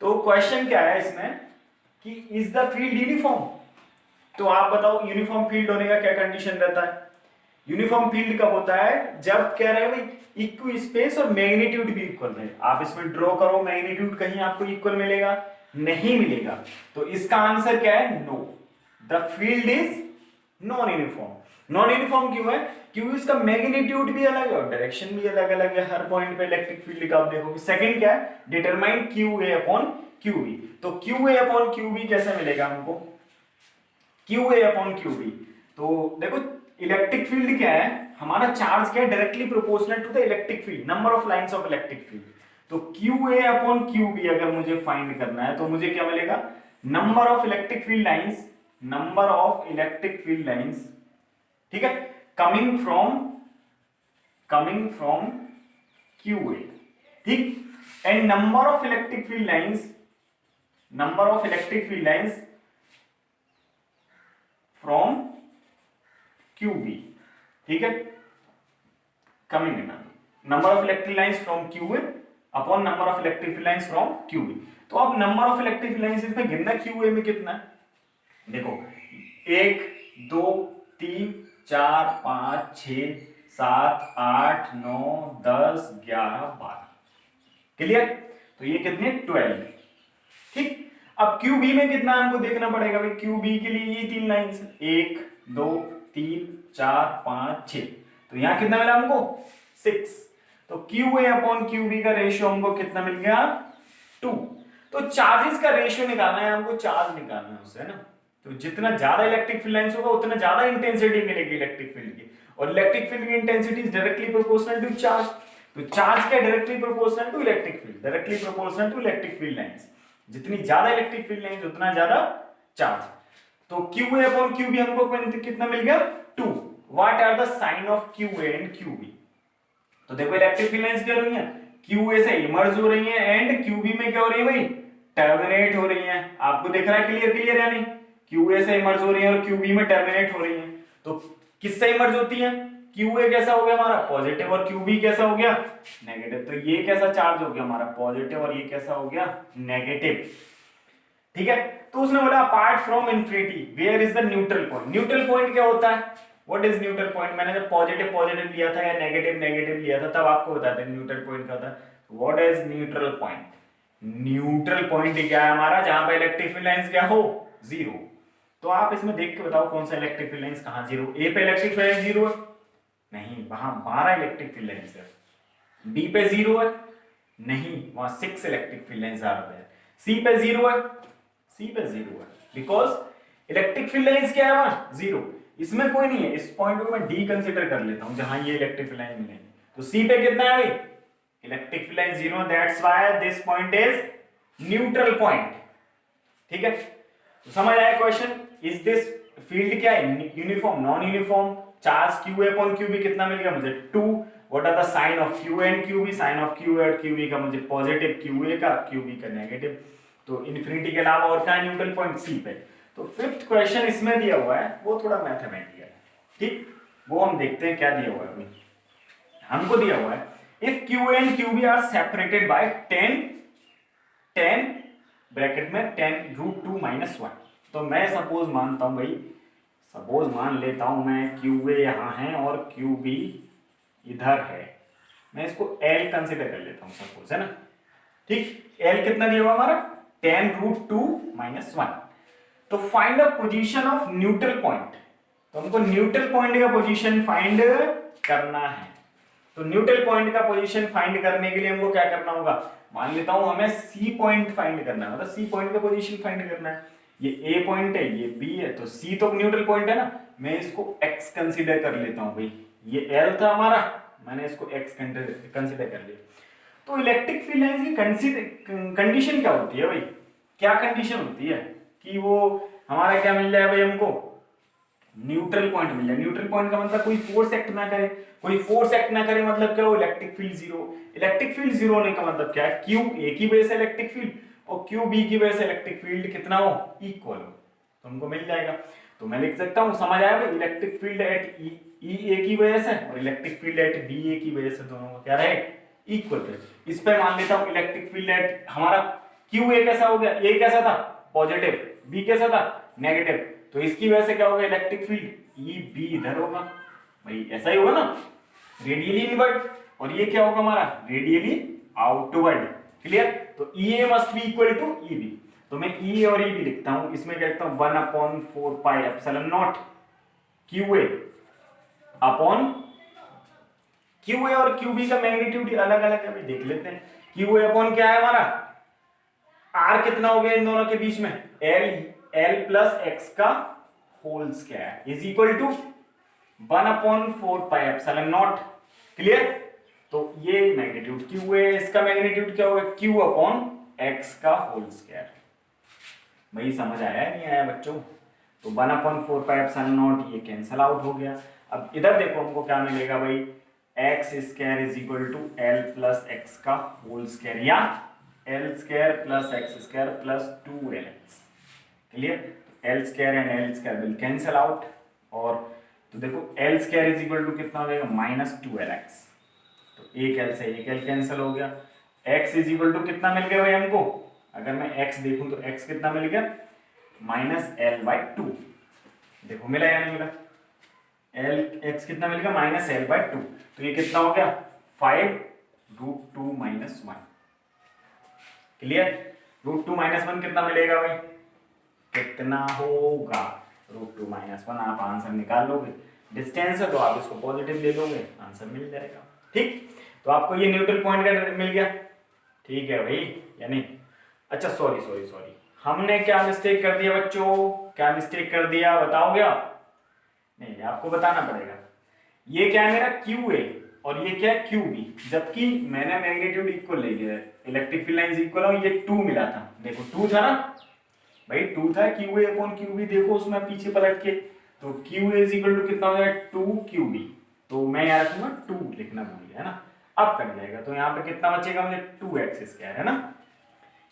तो क्वेश्चन क्या है इसमें कि इज द फील्ड यूनिफॉर्म। तो आप बताओ यूनिफॉर्म फील्ड होने का क्या कंडीशन रहता है। यूनिफॉर्म फील्ड कब होता है, जब कह रहे हैं भाई इक्वल स्पेस और मैग्नीट्यूड भी इक्वल रहे। आप इसमें ड्रॉ करो, मैग्नीट्यूड कहीं आपको इक्वल मिलेगा, नहीं मिलेगा। तो इसका आंसर क्या है, no, the field is non uniform. Non uniform क्यों है, क्योंकि इसका मैग्नीट्यूड भी अलग है और डायरेक्शन भी अलग अलग है हर पॉइंट पे इलेक्ट्रिक फील्ड का। आप देखोगे सेकंड क्या है, determine Q A upon Q B. तो Q A upon Q B कैसे मिलेगा हमको, Q A upon Q B. तो देखो इलेक्ट्रिक फील्ड क्या है, हमारा चार्ज क्या है, directly proportional to the electric field, number of lines of electric field. तो Q A upon Q B अगर मुझे फाइंड करना है, तो मुझे क्या मिलेगा, number of electric field lines, number of electric field lines, ठीक है, कमिंग फ्रॉम क्यू ए, ठीक, and number of electric field lines from Q B, ठीक है, coming number of electric lines from Q A upon number of electric field lines from Q B. तो अब नंबर of electric field lines इसमें गिनना, Q A में कितना है, देखो 1 2 3 4 5 6 7 8 9 10 11 12, क्लियर। तो ये कितने, 12, ठीक। अब क्यू बी में कितना हमको देखना पड़ेगा भाई, क्यू बी के लिए ये 3 लाइंस, 1 2 3 4 5 6, तो यहां कितना मिला हमको, 6। तो Q A upon Q B का रेशियो हमको कितना मिल गया, 2। तो चार्जेस का रेशियो निकालना है हमको, चार्ज निकालना है उससे, है ना। तो जितना ज्यादा इलेक्ट्रिक फील्ड लाइंस होगा उतना ज्यादा इंटेंसिटी मिलेगी इलेक्ट्रिक फील्ड की, और इलेक्ट्रिक फील्ड की intensity is directly proportional to charge. तो चार्ज क्या, directly proportional to electric field, directly proportional to electric field lines. जितनी ज्यादा इलेक्ट्रिक फील्ड लाइंस उतना ज्यादा चार्ज। तो Q A upon Q B हमको कितना मिल गया, 2। What are the sign of Q A and Q B. तो देखो इलेक्ट्रिक फील्ड लाइंस क्या हो रही है, क्यू ए से इमर्ज हो रही है एंड क्यू बी में क्या हो रही है भाई, टर्मिनेट हो रही है। आपको दिख रहा है क्लियर क्लियर या नहीं, क्यू ए से इमर्ज हो रही है और क्यू बी में टर्मिनेट हो रही है। तो किससे इमर्ज होती है, क्यू ए कैसा हो गया हमारा पॉजिटिव और क्यू बी कैसा हो गया नेगेटिव। तो ये कैसा चार्ज हो गया हमारा पॉजिटिव और ये कैसा हो गया नेगेटिव, ठीक है। तो उसने बोला apart from infinity where is the neutral point. Neutral point क्या होता है, व्हाट इज न्यूट्रल पॉइंट। मैंने जब पॉजिटिव पॉजिटिव लिया था या नेगेटिव नेगेटिव लिया था तब आपको बताते हैं न्यूट्रल पॉइंट क्या होता है। What is neutral point, neutral point क्या है हमारा, जहां पे इलेक्ट्रिक फील्ड लाइंस क्या हो, 0। तो आप इसमें देख के बताओ कौन सा इलेक्ट्रिक फील्ड लाइंस कहां 0, ए पे इलेक्ट्रिक फील्ड लाइंस 0 है, नहीं वहां 12 इलेक्ट्रिक फील्ड लाइंस है। बी पे 0 है, नहीं वहां 6 इलेक्ट्रिक फील्ड लाइंस आ रहे हैं। सी पे जीरो है, सी पे जीरो है बिकॉज इलेक्ट्रिक फील्ड लाइंस क्या है वहां जीरो, इसमें कोई नहीं है। इस पॉइंट को मैं डी कंसीडर कर लेता हूं जहां ये इलेक्ट्रिक फील्ड लाइन मिलेंगे। तो सी पे कितना है भाई, electric field line zero, that's why this point is neutral point. ठीक है, तो समझ आया क्वेश्चन। इज दिस फील्ड क्या है, uniform non uniform, charge Q A upon Q B कितना मिल गया मुझे 2। What are the sign of Q and Q B, sign of Q and Q B का मुझे पॉजिटिव, क्यू ए का Q B का नेगेटिव। तो इन्फिनिटी के अलावा और क्या है न्यूट्रल पॉइंट सी पे। तो फिफ्थ क्वेश्चन इसमें दिया हुआ है वो थोड़ा मैथमेटिकल है, ठीक, वो हम देखते हैं क्या दिया हुआ है। हमको दिया हुआ है if Q and Q B are separated by 10 bracket में 10 रूट 2 माइनस 1। तो मैं सपोज मानता हूं भाई, सपोज मान लेता हूं मैं क्यू ए यहां है और क्यू बी इधर है, मैं इसको एल कंसिडर कर लेता हूं सपोज, है ना। ठीक, एल कितना दिया हुआ हमारा 10 रूट 2 माइनस 1। तो find the position of neutral point, तो हमको न्यूट्रल पॉइंट का पोजीशन फाइंड करना है। तो न्यूट्रल पॉइंट का पोजीशन फाइंड करने के लिए हमको क्या करना होगा, मान लेता हूं हमें सी पॉइंट फाइंड करना है, मतलब सी पॉइंट का पोजीशन फाइंड करना है। ये ए पॉइंट है, ये बी है, तो सी तो न्यूट्रल पॉइंट है ना, मैं इसको एक्स कंसीडर कर लेता हूं भाई। ये एल था हमारा, मैंने इसको एक्स कंसीडर कर लिया। तो इलेक्ट्रिक फील्ड लाइंस की कंडीशन क्या होती है भाई, क्या कंडीशन होती है कि वो हमारा क्या मिल जाए भाई, हमको न्यूट्रल पॉइंट मिल जाए। न्यूट्रल पॉइंट का मतलब कोई फोर्स एक्ट ना करे, कोई फोर्स एक्ट ना करे मतलब क्या हो, electric field zero. Electric field zero होने का मतलब क्या है, क्यू ए की वजह से इलेक्ट्रिक फील्ड और क्यू बी की वजह से इलेक्ट्रिक फील्ड कितना हो, इक्वल हो, तो हमको मिल जाएगा। तो मैं लिख सकता हूं, समझ आया भाई, इलेक्ट्रिक फील्ड एट ई ए की वजह से और इलेक्ट्रिक फील्ड एट बी ए की वजह से दोनों का क्या रहे, इक्वल रहे। इस पे मान लेता हूं इलेक्ट्रिक फील्ड एट हमारा क्यू ए कैसा हो गया, ए कैसा था पॉजिटिव, बी कैसा था नेगेटिव, तो इसकी वजह से क्या होगा इलेक्ट्रिक फील्ड ई बी इधर होगा भाई, ऐसा ही होगा ना, रेडियली इनवर्ड, और ये क्या होगा हमारा रेडियली आउटवर्ड। क्लियर, तो E A must be equal to E B. तो मैं ई और ई बी लिखता हूं, इसमें क्या लिखता हूं 1/4 pi epsilon not Q A upon Q A और क्यू बी का मैग्नीट्यूड अलग अलग है, देख लेते हैं। क्यू ए अपॉन क्या है हमारा, आर कितना हो गया इन दोनों के बीच में, एल प्लस एक्स का whole square is equal to 1/4 pi epsilon not. Clear, तो ये मैग्नीट्यूड क्यू है, इसका मैग्नीट्यूड क्या होगा क्यू अपॉन एक्स का होल स्क्वायर। भाई समझ आया नहीं आया बच्चों, तो 1/4 पाई एप्सिलॉन नॉट ये कैंसल आउट हो गया। अब इधर देखो हमको क्या मिलेगा भाई, X square is equal to L plus X का होल स्क्वायर या L square plus X square plus 2lx। Clear, L square and L square will cancel out, और तो देखो L square is equal to कितना हो जाएगा -2lx, तो एक एल से एक एल कैंसिल हो गया। x इज इक्वल टू कितना मिल गया भाई हमको, अगर मैं x देखूं तो x कितना मिल गया -l/2। देखो मिला या नहीं मिला, x कितना मिल गया -l/2, तो ये कितना हो गया 5√2 - 1। क्लियर, √2 - 1 कितना मिलेगा भाई, कितना होगा √2 - 1, आप आंसर निकाल लोगे, डिस्टेंस है तो आप इसको पॉजिटिव ले लोगे, आंसर मिल जाएगा। ठीक, तो आपको ये न्यूट्रल पॉइंट का मिल गया, ठीक है भाई या नहीं। अच्छा सॉरी हमने क्या मिस्टेक कर दिया बच्चों, क्या मिस्टेक कर दिया बताओगे आप, नहीं आपको बताना पड़ेगा। ये क्या है मेरा क्यू ए और ये क्या है क्यू बी, जबकि मैंने मैग्नीट्यूड इक्वल ले लिया, इलेक्ट्रिक फील्ड लाइंस इक्वल और ये 2 मिला था, देखो 2 था ना भाई, 2 था Q A upon Q B, देखो उसमें पीछे पलट के, तो Q A is equal to कितना हो जाएगा 2 क्यू बी, तो मैं यहाँ रखूंगा 2 लिखना भूल गया है ना, अब कट जाएगा, तो यहाँ पे कितना बचेगा मुझे 2x स्क्वायर, है ना।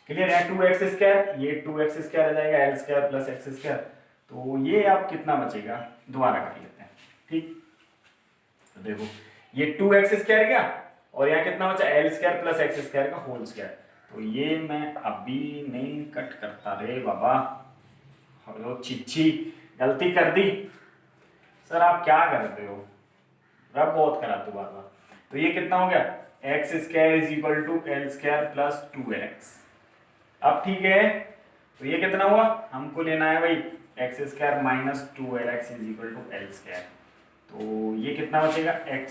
क्लियर है, 2x स्क्वायर, ये 2x स्क्वायर आ जाएगा, L square plus X square, तो ये अब कितना बचेगा दोबारा कर लेते हैं। ठीक, तो देखो ये 2x स्क्वायर गया और यहाँ कितना बचा L square plus X square का होल स्क्वायर, तो ये मैं अभी नहीं कट करता रे बाबा, हेलो चिच्ची गलती कर दी सर, आप क्या करते हो, रब बहुत कराते हो बार बार। तो ये कितना हो गया X square is equal to L square plus 2lx। अब ठीक है, तो ये कितना हुआ, हमको लेना है भाई X square minus 2lx is equal to L square, तो ये कितना बचेगा x,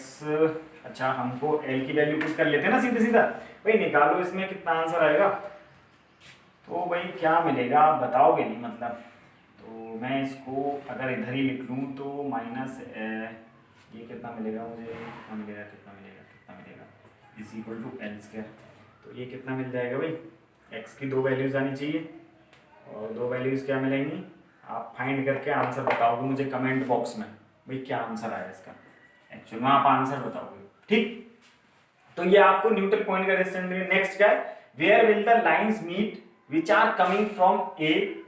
अच्छा हमको l की वैल्यू पुट कर लेते हैं ना सीधे सीधा भाई, निकालो इसमें कितना आंसर आएगा, तो भाई क्या मिलेगा आप बताओगे नहीं मतलब। तो मैं इसको अगर इधर ही लिख लूँ तो माइनस ये कितना मिलेगा मुझे, कितना मिलेगा कितना मिलेगा कितना मिलेगा, is equal to L square. तो ये कितना मिल जाएगा भाई, एक्स की 2 वैल्यूज आनी चाहिए और 2 वैल्यूज क्या मिलेंगी, आप फाइंड करके आंसर बताओगे मुझे कमेंट बॉक्स में भाई क्या आंसर आया इसका। एक्चुअल में आप आंसर बताओगे, ठीक। तो ये आपको न्यूटन पॉइंट का रेजिस्टेंस। नेक्स्ट क्या है, where will the lines meet which are coming from A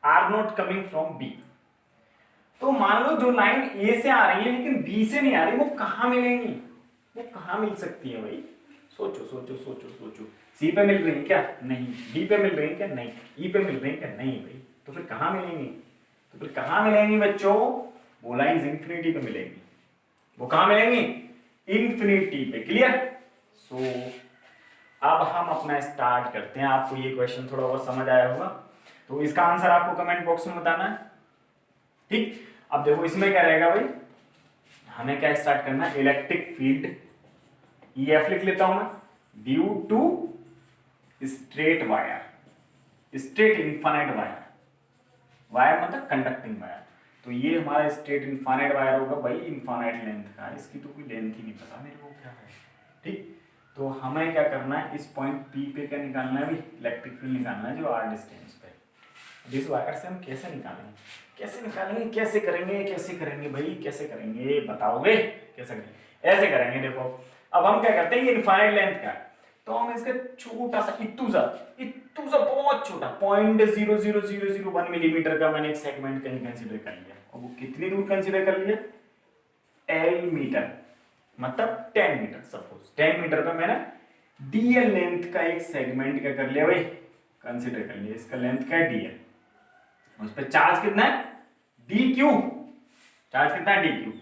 are not coming from B. तो मान लो जो लाइन ए से आ रही है लेकिन बी से नहीं आ रही, वो कहां मिलेंगी, वो कहां मिल सकती है भाई, सोचो सोचो सोचो सोचो। सी पे मिल रही है क्या, नहीं। डी पे मिल रही है क्या, नहीं। ई पे मिल रही है क्या, नहीं भाई। तो फिर कहां मिलेंगी, तो फिर कहां मिलेंगी बच्चों, वो लाइंस इंफिनिटी पे मिलेंगी। वो कहां मिलेंगी, इंफिनिटी पे। क्लियर। सो अब हम अपना स्टार्ट करते हैं। आपको ये क्वेश्चन थोड़ा बहुत समझ आया होगा, तो इसका आंसर आपको कमेंट बॉक्स में बताना है, ठीक। अब देखो इसमें क्या रहेगा भाई, हमें क्या स्टार्ट करना है, इलेक्ट्रिक फील्ड ई एफ लिख लेता हूं मैं, due to straight wire, straight infinite wire, wire मतलब कंडक्टिंग वायर। तो ये हमारा स्ट्रेट इनफाइनाइट वायर होगा भाई, इनफाइनाइट लेंथ का, इसकी तो कोई लेंथ ही नहीं पता मेरे को क्या है, ठीक। तो हमें क्या करना है, इस पॉइंट पी पे क्या निकालना है भाई, इलेक्ट्रिक फील्ड निकालना है जो आर डिस्टेंस पे। जिस वायर से हम कैसे निकालेंगे, कैसे निकालेंगे, कैसे करेंगे, कैसे करेंगे भाई, कैसे करेंगे बताओगे, कैसे करेंगे, ऐसे करेंगे। देखो अब हम क्या करते हैं, ये इनफाइनाइट लेंथ का है, तो हम इसका छोटा सा इतू सा बहुत छोटा 0.00001 मिलीमीटर का मैंने एक सेगमेंट कहीं कंसीडर कर लिया। और वो कितनी दूर कंसीडर कर लिया, एल मीटर, मतलब 10 मीटर। सपोज 10 मीटर पे मैंने डीएल लेंथ का एक सेगमेंट क्या कर लिया भाई, कंसीडर कर लिया। इसका लेंथ क्या है, डीएल। उस पर चार्ज कितना है, डी क्यू, चार्ज कितना है, डी क्यू।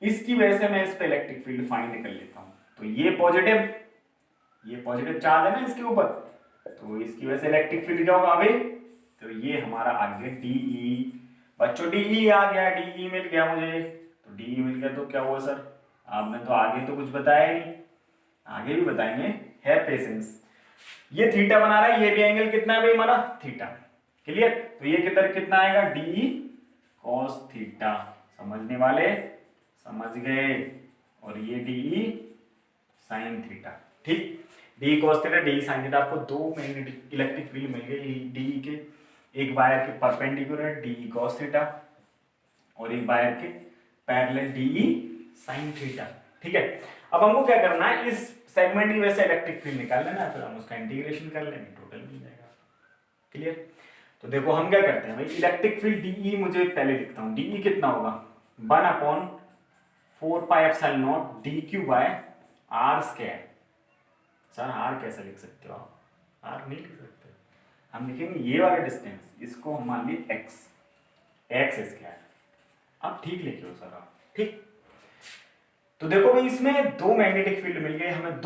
इसकी वजह से मैं इस पे इलेक्ट्रिक फील्ड फाइंड कर लेता हूं। तो ये पॉजिटिव चार्ज है ना इसके ऊपर, तो इसकी वजह से इलेक्ट्रिक फील्ड क्या होगा भाई, तो ये हमारा आ गया डीई। बच्चों डीई आ गया, डीई मिल गया मुझे। तो डीई मिल गया तो क्या हुआ सर, आपने तो आगे तो कुछ बताया ही नहीं, आगे भी बताएंगे, है पेशेंस। ये थीटा बना रहा है, ये भी एंगल कितना है भाई हमारा, थीटा। क्लियर। तो ये किधर कितना आएगा, डी कॉस थीटा। समझने वाले समझ गए। और ये डी साइन थीटा, ठीक। D cos theta, D sine theta. आपको 2 मैग्नेटिक इलेक्ट्रिक फील्ड मिल गए डी के, एक वायर के परपेंडिकुलर डी कॉस थीटा और एक वायर के पैरेलल डी साइन थीटा, ठीक है। अब हमको क्या करना है, इस सेगमेंट की वजह से इलेक्ट्रिक फील्ड निकाल लेना है, फिर हम उसका इंटीग्रेशन कर लेंगे, टोटल मिल जाएगा। क्लियर। तो देखो हम क्या करते हैं भाई, इलेक्ट्रिक फील्ड डीई मुझे पहले लिखता हूं, डीई कितना होगा 1/4 pi epsilon not D Q by R square. Sir R कैसे लिख सकते हो आप, आर नहीं लिख सकते, हम लिखेंगे ये वाला डिस्टेंस, इसको हम मान लिए एक्स, एक्स स्क्वायर। आप ठीक लिखे हो सर आप, ठीक। तो देखो भाई इसमें 2 मैग्नेटिक फील्ड मिल गए हमें,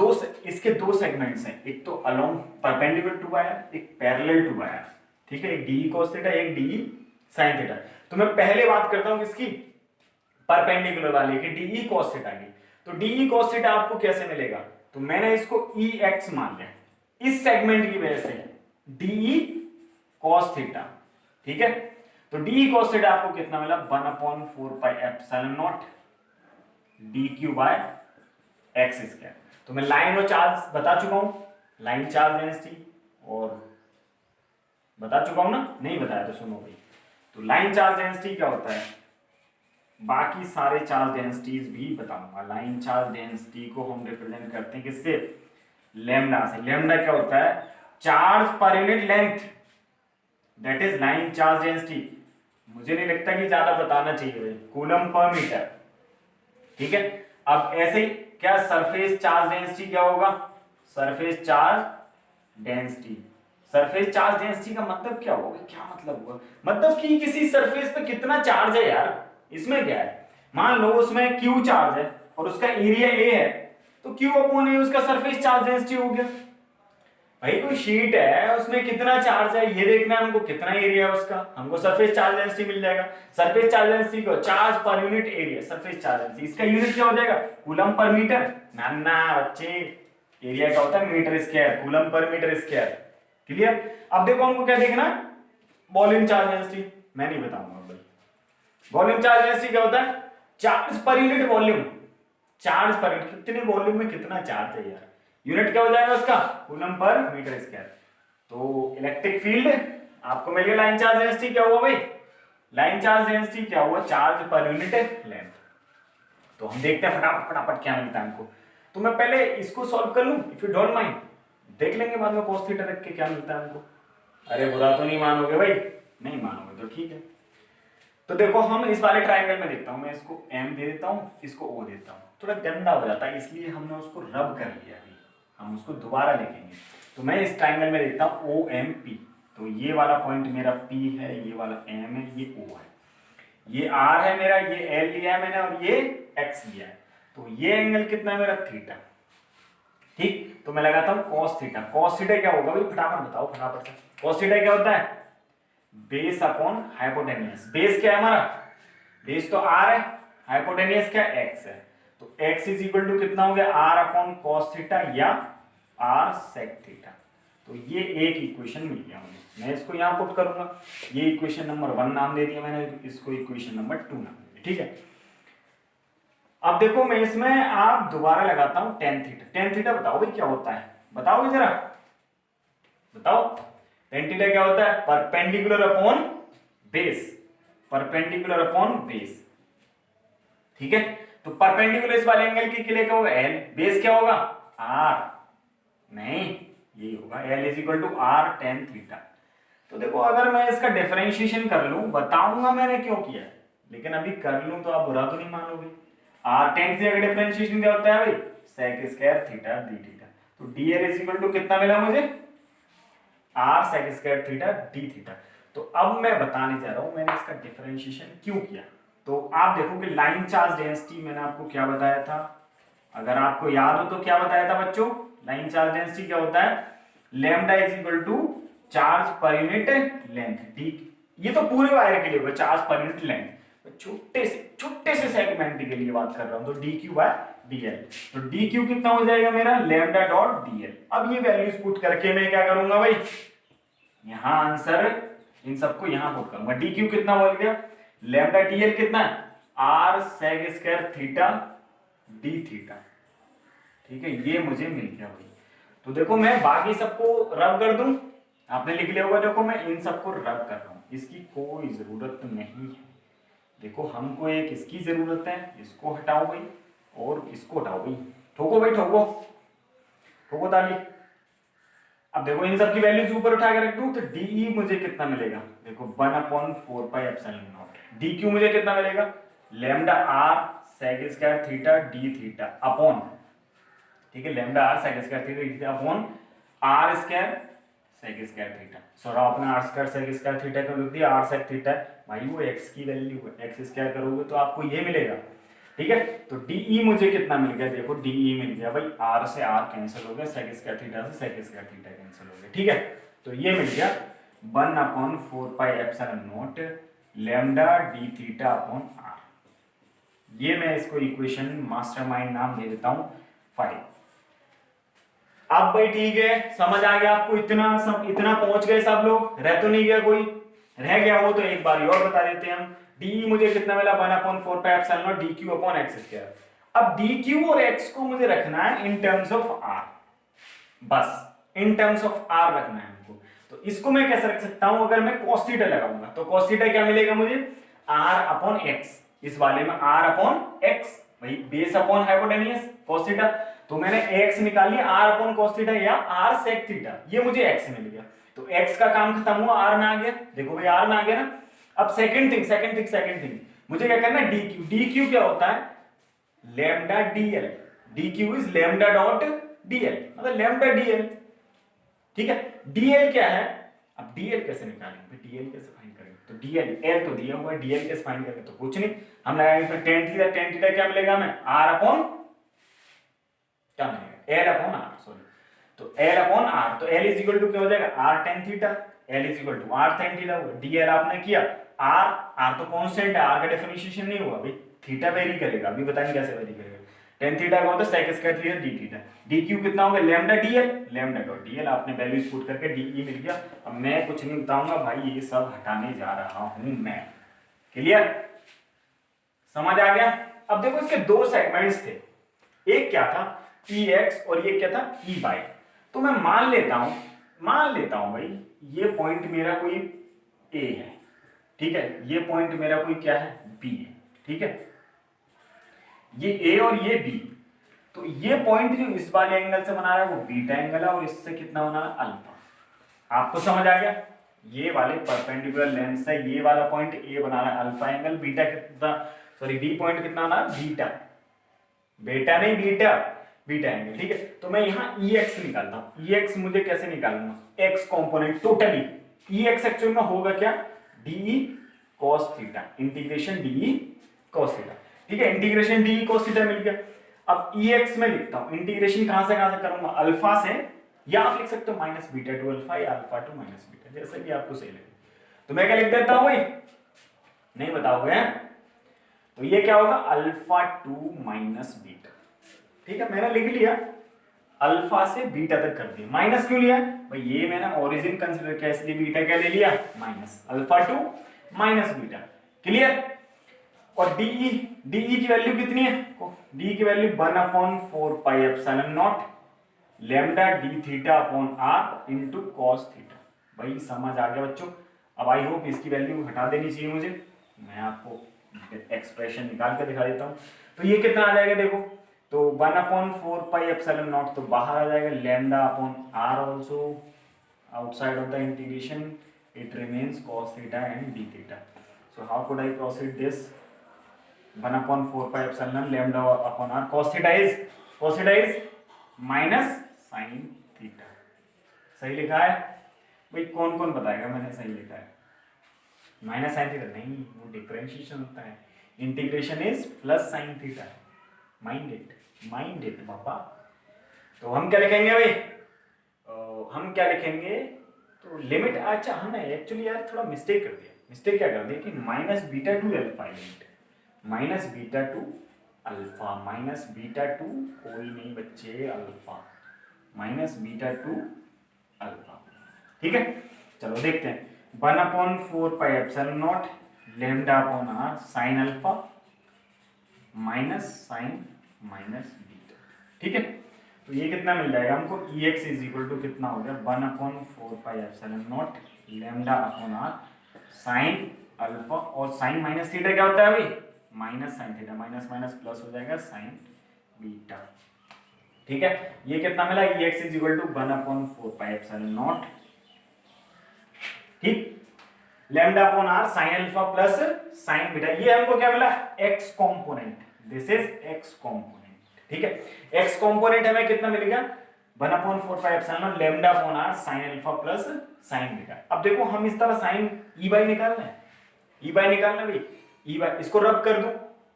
इसके 2 सेगमेंट्स हैं, एक तो अलोंग परपेंडिकुलर टू वायर, एक पैरेलल टू वायर, ठीक है। एक डी कॉस थीटा, एक डी साइन थीटा। तो मैं पहले बात करता हूं किसकी, परपेंडिकुलर वाले की, डी कॉस थीटा की। तो डी कॉस थीटा आपको कैसे मिलेगा, तो मैंने इसको ई एक्स मान लिया इस सेगमेंट की वजह से, डी कॉस थीटा, ठीक है। तो डी कॉस थीटा आपको कितना मिला, 1/4 pi epsilon not D Q by X square. तो मैं लाइन और चार्ज बता चुका हूं, लाइन चार्ज डेंसिटी और बता चुका हूं ना, नहीं बताया तो सुनो भाई। तो लाइन चार्ज डेंसिटी क्या होता है, बाकी सारे चार्ज डेंसिटीज भी बताऊंगा। लाइन चार्ज डेंसिटी को हम रिप्रेजेंट करते हैं किससे, लैम्डा से। लैम्डा क्या होता है, charge per unit length, that is line charge density. मुझे नहीं लगता कि ज्यादा बताना चाहिए भाई, कूलम पर मीटर, ठीक है। अब ऐसे ही क्या सरफेस चार्ज डेंसिटी क्या होगा, surface charge density. Surface charge density का मतलब क्या होगा, क्या मतलब होगा, मतलब कि किसी सरफेस पे कितना चार्ज है यार। इसमें क्या है, मान लो उसमें क्यू चार्ज है और उसका एरिया ए है, तो क्यू अपॉन ए उसका सरफेस चार्ज डेंसिटी हो गया। भाई कोई शीट है उसमें कितना चार्ज है ये देखना है हमको, कितना एरिया है उसका, हमको सरफेस चार्ज डेंसिटी मिल जाएगा। सरफेस चार्ज डेंसिटी को charge per unit area, surface charge density, इसका यूनिट क्या हो जाएगा, कूलम पर मीटर। ना बच्चे, एरिया का होता है metre square, coulomb per metre square. Clear. अब देखो हमको क्या देखना है, वॉल्यूम चार्ज डेंसिटी, मैं नहीं बताऊंगा भाई। वॉल्यूम चार्ज डेंसिटी क्या होता है, charge per unit volume, charge per unit, कितने वॉल्यूम में कितना चार्ज है यार, यूनिट क्या हो जाएगा उसका, कूलम पर मीटर स्क्वायर। तो इलेक्ट्रिक फील्ड आपको मिल गया, लाइन चार्ज डेंसिटी क्या हुआ भाई, लाइन चार्ज डेंसिटी क्या हुआ, चार्ज पर यूनिट लेंथ। तो हम देखते हैं फटाफट फटाफट क्या मिलता है हमको। तो मैं पहले इसको सॉल्व कर लूं, इफ यू डोंट माइंड, देख लेंगे बाद में cos थीटा रख के क्या मिलता है हमको। अरे बुरा तो नहीं मानोगे भाई, नहीं मानोगे तो ठीक है। तो देखो हम इस वाले ट्रायंगल में देखता हूं, मैं इसको m दे देता हूं, इसको o देता हूं, थोड़ा गंदा हो जाता है इसलिए हमने उसको रब कर लिया, अभी हम उसको दोबारा लिखेंगे। तो मैं इस ट्रायंगल में देखता हूं OMP, तो ये वाला पॉइंट मेरा P है, ये वाला M है, ये O है, ये R है मेरा, ये L लिया है मैंने और ये X लिया है। तो ये एंगल कितना है मेरा, थीटा। ठीक, तो मैं लगाता हूं cos थीटा। cos थीटा क्या होगा भाई, फटाफट बताओ फटाफट से। cos थीटा क्या होता है, बेस अपॉन हाइपोटेनियस। बेस क्या है हमारा, बेस तो r है, हाइपोटेनियस क्या x है, तो x इज इक्वल टू कितना हो गया, r अपॉन cos थीटा या r sec थीटा। तो ये एक इक्वेशन मिल गया मुझे, मैं इसको यहां पुट करूंगा, ये इक्वेशन नंबर 1 नाम दे दिया मैंने, इसको इक्वेशन नंबर 2 नाम दे दिया, ठीक है। अब देखो मैं इसमें आप दोबारा लगाता हूं टेन थीटा। टेन थीटा बताओ भाई क्या होता है, बताओ जरा बताओ। टेन थीटा क्या होता है, perpendicular upon base, perpendicular upon base, ठीक है। तो परपेंडिकुलर इस वाले एंगल के लिए क्या होगा, एल, बेस क्या होगा, आर, नहीं ये होगा L is equal to R tan theta. तो देखो अगर मैं इसका डिफरेंशिएशन कर लूं, बताऊंगा मैंने क्यों किया है, लेकिन अभी कर लूं तो आप बुरा तो नहीं मानोगे। आर टेन थीटा का डिफरेंशिएशन क्या होता है भाई, sec square theta D theta. तो D L is equal to कितना मिला मुझे, R sec square theta D theta. तो अब मैं बताने जा रहा हूं मैंने इसका डिफरेंशिएशन क्यों किया। तो आप देखो कि लाइन चार्ज डेंसिटी मैंने आपको क्या बताया था, अगर आपको याद हो तो क्या बताया था बच्चों, लाइन चार्ज डेंसिटी क्या होता है, lambda is equal to charge per unit length D. ये तो पूरे वायर के लिए होगा चार्ज पर यूनिट लेंथ, छोटे से सेगमेंट के लिए बात कर रहा हूं, तो D Q by D L. तो डी क्यू कितना हो जाएगा मेरा, लैम्डा डॉट डी एल। अब ये वैल्यूज पुट करके मैं क्या करूंगा भाई, यहां आंसर इन सबको यहां पुट करूंगा। डी क्यू कितना बोल गया, लैम्डा डी एल कितना है, R sec square theta D theta, ठीक है, ये मुझे मिल गया भाई। तो देखो मैं बाकी सबको रब कर दूं, आपने लिख लिया होगा, देखो मैं इन सबको रब कर रहा हूं, इसकी कोई जरूरत नहीं है। देखो हमको एक इसकी जरूरत है, इसको हटाओ भाई और इसको हटाओ भाई, ठोको भाई ठोको, ठोको ताली। अब देखो इन सब की वैल्यूज ऊपर उठा के रख दूं तो डी मुझे कितना मिलेगा, देखो 1/4πε0। डी क्यू मुझे कितना मिलेगा, lambda R sec square theta D theta upon, ठीक है, lambda R sec square theta upon R square sec square theta. Sorry आपने R square sec square theta को लिख दिया, आर सेक थीटा भाई वो एक्स की वैल्यू है, एक्स स्क्वायर करोगे तो आपको ये मिलेगा, ठीक है। तो डी मुझे कितना मिल गया, देखो डी मिल गया भाई, आर से आर कैंसिल हो गया, सेक स्क्वायर थीटा से सेक स्क्वायर थीटा कैंसिल हो गया, ठीक है। तो ये मिल गया 1/4πε0 lambda D theta upon R. ये मैं इसको इक्वेशन मास्टरमाइंड नाम दे देता हूं 5। अब भाई ठीक है, समझ आ गया आपको, इतना पहुंच गए सब लोग, रह तो नहीं गया कोई, रह गया हो तो एक बार और बता देते हैं हम। डी मुझे कितना मिला, 1/4πε0 D Q upon X square. अब डी क्यू और एक्स को मुझे रखना है इन टर्म्स ऑफ आर, बस इन टर्म्स ऑफ आर रखना है हमको। तो इसको मैं कैसे रख सकता हूं, अगर मैं cos थीटा लगाऊंगा तो cos थीटा क्या मिलेगा मुझे, r अपॉन एक्स, इस वाले में r अपॉन एक्स, वही base upon hypotenuse cos theta. तो मैंने x निकाल लिया, r अपॉन cos थीटा या r sec थीटा, ये मुझे x मिल गया। तो x का काम खत्म हुआ, r में आ गया, देखो भाई r में आ गया ना। अब सेकंड थिंग मुझे क्या करना है, डी क्यू क्या होता है, lambda DL, D Q is lambda dot DL, मतलब लैम्डा डीएल, ठीक है। डीएल क्या है, अब डीएल कैसे निकालेंगे, डीएल कैसे फाइंड करेंगे, तो डीएल एल तो दिया हुआ है, डीएल कैसे फाइंड करेंगे, तो कुछ नहीं, हम लगाएंगे तो टेन थीटा क्या मिलेगा हमें, आर अपॉन क्या मिलेगा, एल अपॉन आर, सॉरी, तो एल अपॉन आर, तो एल इज इक्वल टू क्या हो जाएगा, R tan theta, L is equal to R tan theta हुआ, डीएल आपने किया, आर तो कांस्टेंट है, आर का डिफरेंशिएशन नहीं हुआ भाई, थीटा वेरी करेगा, अभी बताएंगे कैसे वेरी करेगा। टेन थीटा का होता है sec square theta D theta. D Q कितना होगा lambda DL, lambda dot DL आपने वैल्यूज पुट करके डी मिल गया। अब मैं कुछ नहीं बताऊंगा भाई, ये सब हटाने जा रहा हूं मैं। क्लियर, समझ आ गया। अब देखो इसके दो सेगमेंट्स थे, एक क्या था ई एक्स और ये क्या था ई वाई। तो मैं मान लेता हूं भाई ये पॉइंट मेरा कोई ए है, ठीक है, ये पॉइंट मेरा कोई क्या है बी है, ठीक है, ये ए और ये बी। तो ये पॉइंट जो इस वाले एंगल से बना रहा है वो बीटा एंगल है और इससे कितना बना रहा है अल्फा। आपको समझ आ गया, ये वाले परपेंडिकुलर लेंस से ये वाला पॉइंट ए बना रहा है अल्फा एंगल, बीटा कितना, सॉरी बी पॉइंट कितना बना रहा है बीटा, बेटा नहीं बीटा, बीटा एंगल, ठीक है। तो मैं यहाँ ई एक्स निकालता हूँ। ई एक्स मुझे कैसे निकालूंगा, एक्स कॉम्पोनेंट टोटली। ई एक्स एक्चुअल में होगा क्या D cos theta, integration D cos theta, ठीक है, इंटीग्रेशन डी कॉस थीटा मिल गया। अब ई एक्स में लिखता हूं, इंटीग्रेशन कहां से करूंगा अल्फा से, या आप लिख सकते हो माइनस बीटा टू अल्फा या अल्फा टू माइनस बीटा, जैसे भी आपको सही लगे। तो मैं क्या लिख देता हूं भाई, नहीं बताओगे, तो ये क्या होगा अल्फा टू माइनस बीटा, ठीक है, मैंने लिख लिया अल्फा से बीटा तक कर दिया। माइनस क्यों लिया भाई, ये मैंने ओरिजिन कंसीडर किया इसलिए बीटा क्या ले लिया minus, alpha to minus beta. Clear. और डीई की वैल्यू कितनी है, डी की value 1/4 pi epsilon naught lambda D theta upon r into cos theta. भाई समझ आ गया बच्चों। अब आई होप इसकी वैल्यू हटा देनी चाहिए मुझे, मैं आपको एक्सप्रेशन निकाल के दिखा देता हूं। तो ये कितना आ जाएगा देखो, तो 1/4 पाई एप्सिलॉन नॉट तो बाहर आ जाएगा, lambda upon r also outside of the integration, it remains cos theta and d theta. So how could I proceed this, 1/4 pi epsilon lambda upon r cos theta is minus sin theta। सही लिखा है भाई, कौन कौन बताएगा मैंने सही लिखा है, माइनस साइन थीटा नहीं, वो डिफरेंशिएशन होता है, integration is plus sine theta. Mind it पापा। तो हम क्या लिखेंगे भाई, हम क्या लिखेंगे, तो लिमिट, अच्छा हमने एक्चुअली यार थोड़ा मिस्टेक कर दिया। मिस्टेक क्या कर दिया कि minus beta to alpha limit, minus beta to alpha, minus beta to कोई नहीं बच्चे alpha, minus beta to alpha, ठीक है। चलो देखते हैं, 1/4 pi epsilon naught lambda upon are sine alpha minus sine minus beta, ठीक है। तो ये कितना मिल जाएगा हमको, E x is equal to कितना हो गया 1/4 pi epsilon naught lambda upon are sine alpha, और साइन माइनस थीटा क्या होता है भाई minus sine theta, minus minus plus हो जाएगा साइन बीटा, ठीक है। ये कितना मिला, E x is equal to 1/4 pi epsilon naught, ठीक, lambda upon are sine alpha plus sine beta. ये हमको क्या मिला X component, this is X component, ठीक है। एक्स कंपोनेंट हमें कितना मिलेगा 1/4 pi epsilon naught lambda upon are sine alpha plus sine beta. अब देखो हम इस तरह साइन ई बाई निकालना है, ई बाई निकालना भाई, ई बाई इसको रब कर दूं,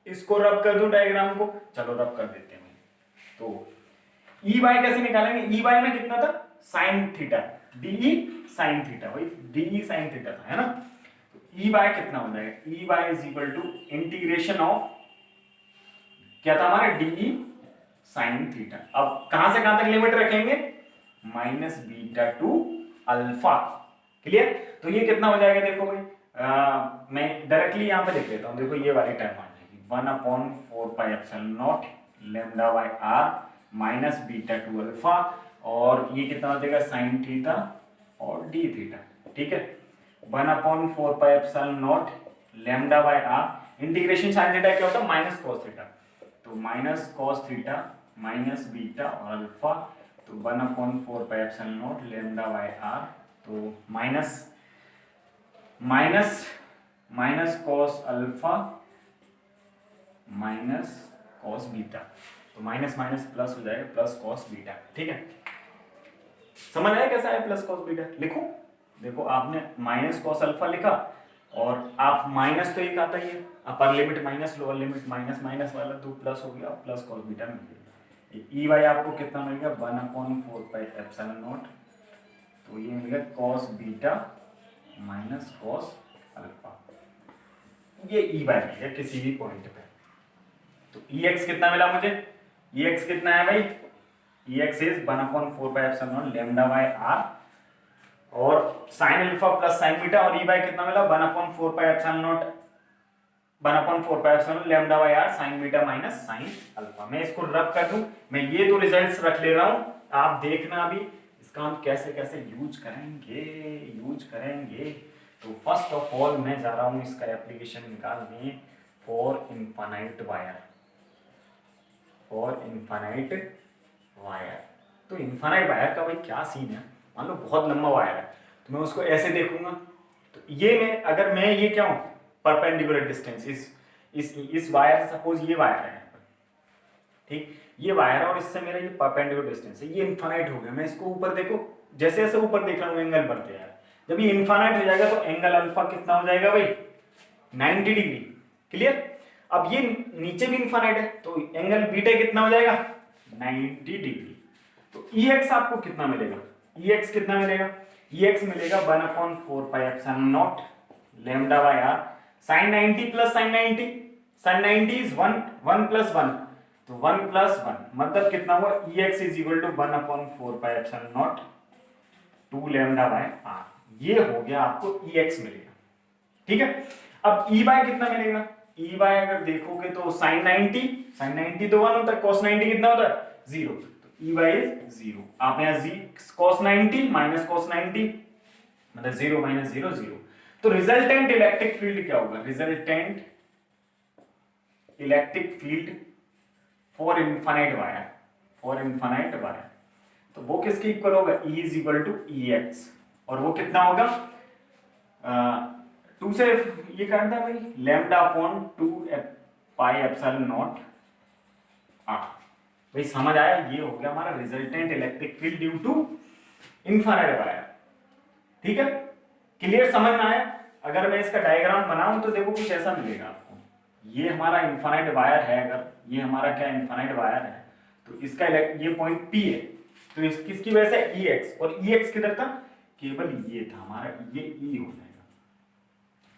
इसको रब कर दूं डायग्राम को, चलो रब कर देते हैं। तो ई बाई कैसे निकालेंगे, ई बाई में कितना था sine theta, D sine theta, भाई डी साइन थीटा था, है ना। तो ई बाई कितना हो जाएगा, E Y is equal to integration of क्या था हमारा डी साइन थीटा। अब कहां से कहां तक लिमिट रखेंगे, minus beta to alpha. Clear. तो ये कितना हो जाएगा देखो भाई, मैं डायरेक्टली यहां पे लिख देता हूं, देखो ये वाली टर्म आ जाएगी 1/4 pi epsilon naught lambda by R minus beta to alpha, और ये कितना हो जाएगा साइन थीटा और डी थीटा, ठीक है। 1/4 pi epsilon naught lambda by R, integration sine theta क्या होता है माइनस कॉस थीटा, तो minus cos theta minus beta और अल्फा, तो 1/4 pi epsilon naught lambda by are, तो minus minus minus cos alpha minus cos beta, तो minus minus plus हो जाएगा प्लस कॉस बीटा, ठीक है। समझ आया कैसा है प्लस कॉस बीटा, लिखो देखो आपने माइनस कॉस अल्फा लिखा और आप माइनस तो एक आता ही है, upper limit minus lower limit minus minus वाला तो प्लस हो गया, प्लस कॉस बीटा मिल गया। ई वाई आपको कितना मिल गया 1/4 पाई एप्सिलॉन नॉट, तो ये मिल गया cos beta minus cos alpha, ये ई बाई है किसी भी पॉइंट पे। तो ई एक्स कितना मिला मुझे ई एक्स कितना है भाई, E x is 1/4 lambda by R, और sine alpha plus sine beta, और ई बाय कितना मिला 1/4 lambda by R sine beta minus sine alpha. मैं इसको रब कर दूं, मैं ये दो रिजल्ट्स रख ले रहा हूं, आप देखना अभी इसका हम कैसे कैसे यूज करेंगे। तो फर्स्ट ऑफ ऑल मैं जा रहा हूं इसका एप्लीकेशन निकालने फॉर इनफाइनाइट वायर। तो इनफाइनाइट वायर का भाई क्या सीन है, मान लो बहुत लंबा वायर है तो मैं उसको ऐसे देखूंगा, तो ये में अगर मैं ये क्या हूं परपेंडिकुलर डिस्टेंस इस वायर से, सपोज ये वायर है ठीक, ये वायर है और इससे मेरा ये परपेंडिकुलर डिस्टेंस है, ये इनफाइनाइट हो गया। मैं इसको ऊपर देखो, जैसे जैसे ऊपर देख रहा हूं एंगल बढ़ते हैं, जब ये इनफाइनाइट हो जाएगा तो एंगल अल्फा कितना हो जाएगा भाई 90 डिग्री। क्लियर। अब ये नीचे भी इनफाइनाइट है तो एंगल बीटा कितना हो जाएगा 90 डिग्री। तो ई एक्स आपको कितना मिलेगा, ई एक्स कितना मिलेगा, ई एक्स मिलेगा 1/4 lambda by R sine 90 plus sine 90, sine 90 is 1 plus 1, तो 1 प्लस 1 मतलब कितना हुआ, E x is equal to 1/4 2 lambda by are. ये हो गया आपको ई एक्स मिलेगा। ठीक है। अब ई बाय कितना मिलेगा, ई बाय अगर देखोगे तो साइन 90 तो 1 होता है, cos 90 कितना होता है 0, तो ई बाय इज 0। आप यहां cos 90 माइनस cos 90 मतलब 0 माइनस 0 0। तो रिजल्टेंट इलेक्ट्रिक फील्ड क्या होगा, resultant electric field for infinite wire, तो वो किसके इक्वल होगा, E is equal to E x, और वो कितना होगा 2 से ये काटता है भाई lambda upon 2 pi epsilon naught r. भाई समझ आया, ये हो गया हमारा resultant electric field due to infinite wire. ठीक है, क्लियर, समझ में आया। अगर मैं इसका डायग्राम बनाऊं तो देखो कुछ ऐसा मिलेगा आपको, ये हमारा इनफाइनाइट वायर है, अगर ये हमारा क्या इनफाइनाइट वायर है तो इसका ये पॉइंट P है, तो इस किसकी वजह से ई एक्स, और ई एक्स किधर था, केवल ये था हमारा, ये ई हो जाएगा,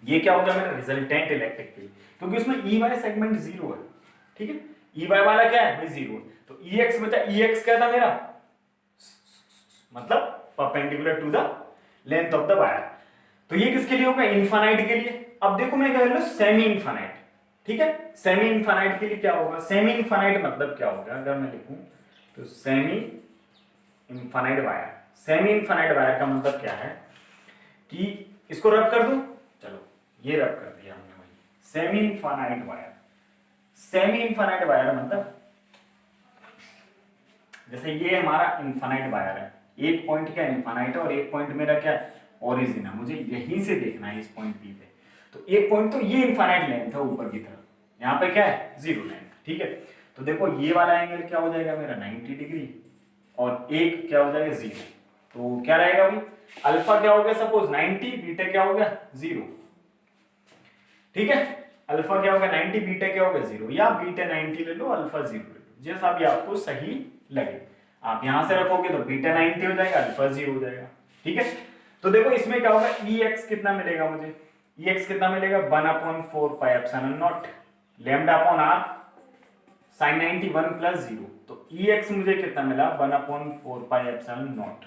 ये क्या होगा मेरा रिजल्टेंट इलेक्ट्रिक फील्ड, क्योंकि उसमें ई वाई सेगमेंट 0 है। ठीक है, ई वाई वाला क्या है भाई 0, तो ई एक्स बचा, ई एक्स क्या था मेरा मतलब perpendicular to the length of the wire. तो ये किसके लिए होगा, इनफाइनाइट के लिए। अब देखो मैं कह रहा हूं सेमी इनफाइनाइट। ठीक है, सेमी इनफाइनाइट के लिए क्या होगा, सेमी इनफाइनाइट मतलब क्या होगा, अगर मैं लिखूं तो सेमी इनफाइनाइट वायर का मतलब क्या है कि इसको रब कर दूं, चलो ये रब कर दिया हमने भाई, सेमी इनफाइनाइट वायर मतलब जैसे ये हमारा इनफाइनाइट वायर है, एक पॉइंट क्या इनफाइनाइट है और एक पॉइंट मेरा क्या ओरिजिन है, मुझे यहीं से देखना है इस पॉइंट P पे। तो एक पॉइंट तो ये इनफाइनाइट लेंथ है ऊपर की तरफ, यहाँ पे क्या है 0 लेंथ। ठीक है, तो देखो ये वाला एंगल क्या हो जाएगा मेरा 90 डिग्री, और एक क्या हो जाएगा 0, तो क्या रहेगा भाई अल्फा क्या हो गया सपोज 90, बीटा क्या हो गया 0। ठीक है, अल्फा क्या होगा 90, बीटा क्या होगा 0, या बीटा 90 ले लो अल्फा 0 ले लो, जैसा भी आपको सही लगे। आप यहां से रखोगे तो बीटा 90 हो जाएगा, अल्फा 0 हो जाएगा। ठीक है, तो देखो इसमें क्या होगा, ई एक्स कितना मिलेगा मुझे, ई एक्स कितना मिलेगा 1/4 pi epsilon naught lambda upon are sine 90 1 plus 0, तो ई एक्स मुझे कितना मिला 1/4 pi epsilon naught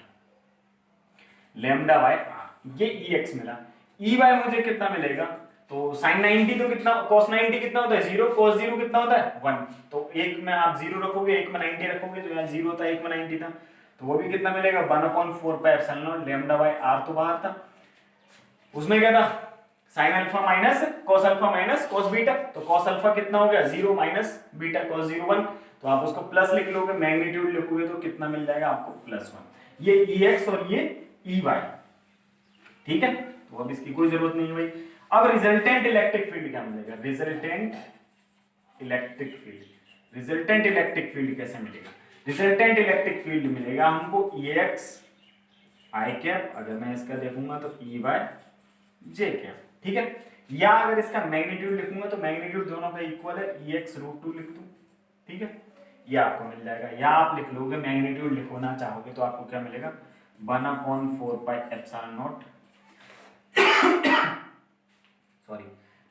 lambda by are, ये ई एक्स मिला। ई वाई मुझे कितना मिलेगा, तो साइन 90 तो कितना, cos 90 कितना होता है 0, cos 0 कितना होता है 1, तो एक में आप 0 रखोगे एक में 90 रखोगे, तो यहाँ 0 था एक में 90 था, तो वो भी कितना मिलेगा 1/4 pi epsilon naught lambda by are, तो बाहर था। उसमें क्या था sine alpha minus cos alpha minus cos beta, तो cos अल्फा कितना हो गया 0 माइनस बीटा cos 0 1, तो आप उसको प्लस लिख लोगे, मैग्नीट्यूड लिखोगे तो कितना मिल जाएगा आपको +1। ये ई एक्स और ये ई वाई। ठीक है, तो अब इसकी कोई जरूरत नहीं है भाई। अब रिजल्टेंट इलेक्ट्रिक फील्ड क्या मिलेगा, रिजल्टेंट इलेक्ट्रिक फील्ड कैसे मिलेगा, रिजल्टेंट इलेक्ट्रिक फील्ड मिलेगा हमको ई एक्स आई कैप, अगर मैं इसका देखूंगा तो ई वाई जे कैप। ठीक है, या अगर इसका मैग्नीट्यूड लिखूंगा तो मैग्नीट्यूड दोनों का इक्वल है, ई एक्स √2 लिख दूं। ठीक है, ये आपको मिल जाएगा, या आप लिख लोगे मैग्नीट्यूड लिखना चाहोगे तो आपको क्या मिलेगा 1/4 pi epsilon naught sorry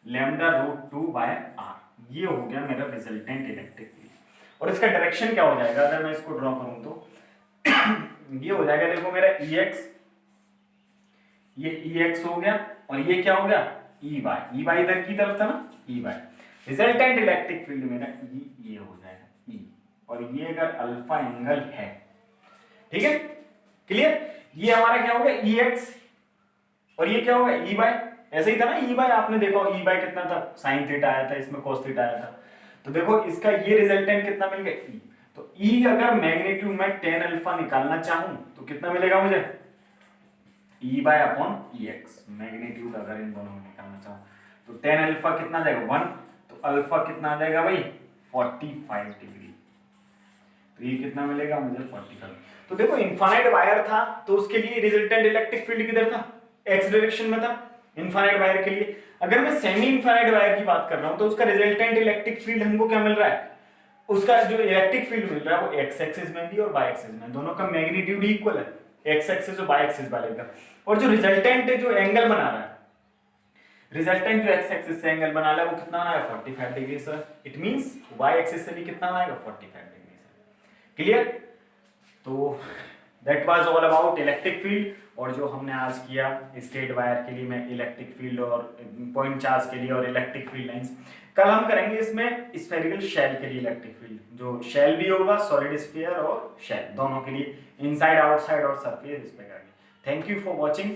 lambda √2 by are. ये हो गया मेरा रिजल्टेंट इलेक्ट्रिक फील्ड। और इसका डायरेक्शन क्या हो जाएगा अगर मैं इसको ड्रॉ करूं तो ये हो जाएगा, देखो मेरा EX, ये EX हो गया और ये क्या हो गया EY इधर की तरफ था ना EY। रिजल्टेंट इलेक्ट्रिक फील्ड मेरा ये हो जाएगा E, और ये अगर अल्फा एंगल है, ठीक है, क्लियर। ये हमारा क्या हो गया EX और ये क्या हो गया EY। ऐसे ही था ना EY, आपने देखो EY कितना था, साइन थीटा आया था, इसमें cos थीटा आया था। तो देखो इसका ये रिजल्टेंट कितना मिल गया E। तो E अगर मैग्नीट्यूड में tan अल्फा निकालना चाहूं तो कितना मिलेगा मुझे E/EX। मैग्नीट्यूड अगर इन दोनों में निकालना चाहूं तो tan अल्फा कितना आ जाएगा 1, तो अल्फा कितना आ जाएगा भाई 45 डिग्री। तो ये कितना मिलेगा मुझे 45। तो देखो इनफाइनाइट वायर था तो उसके लिए रिजल्टेंट इलेक्ट्रिक फील्ड किधर था, एक्स डायरेक्शन में था इनफाइनाइट वायर के लिए। अगर मैं सेमी इनफाइनाइट वायर की बात कर रहा हूं तो उसका रिजल्टेंट इलेक्ट्रिक फील्ड हमको क्या मिल रहा है, उसका जो इलेक्ट्रिक फील्ड मिल रहा है वो एक्स एक्सिस में भी और वाई एक्सिस में, दोनों का मैग्नीट्यूड इक्वल है, एक्स एक्सिस और वाई एक्सिस वाले का। और जो रिजल्टेंट जो एंगल बना रहा है, रिजल्टेंट जो एक्स एक्सिस से एंगल बना रहा है वो कितना बना है 45 degree sir. It means y axis से भी कितना बनाएगा 45 डिग्री सर। क्लियर। तो that was all about electric field. और जो हमने आज किया स्ट्रेट वायर के लिए मैं इलेक्ट्रिक फील्ड और पॉइंट चार्ज के लिए और इलेक्ट्रिक फील्ड लाइंस, कल हम करेंगे इसमें स्फेरिकल शेल के लिए इलेक्ट्रिक फील्ड, जो शेल भी होगा सॉलिड स्फीयर और शेल दोनों के लिए, इनसाइड आउटसाइड और सरफेस इस पे करेंगे। Thank you for watching.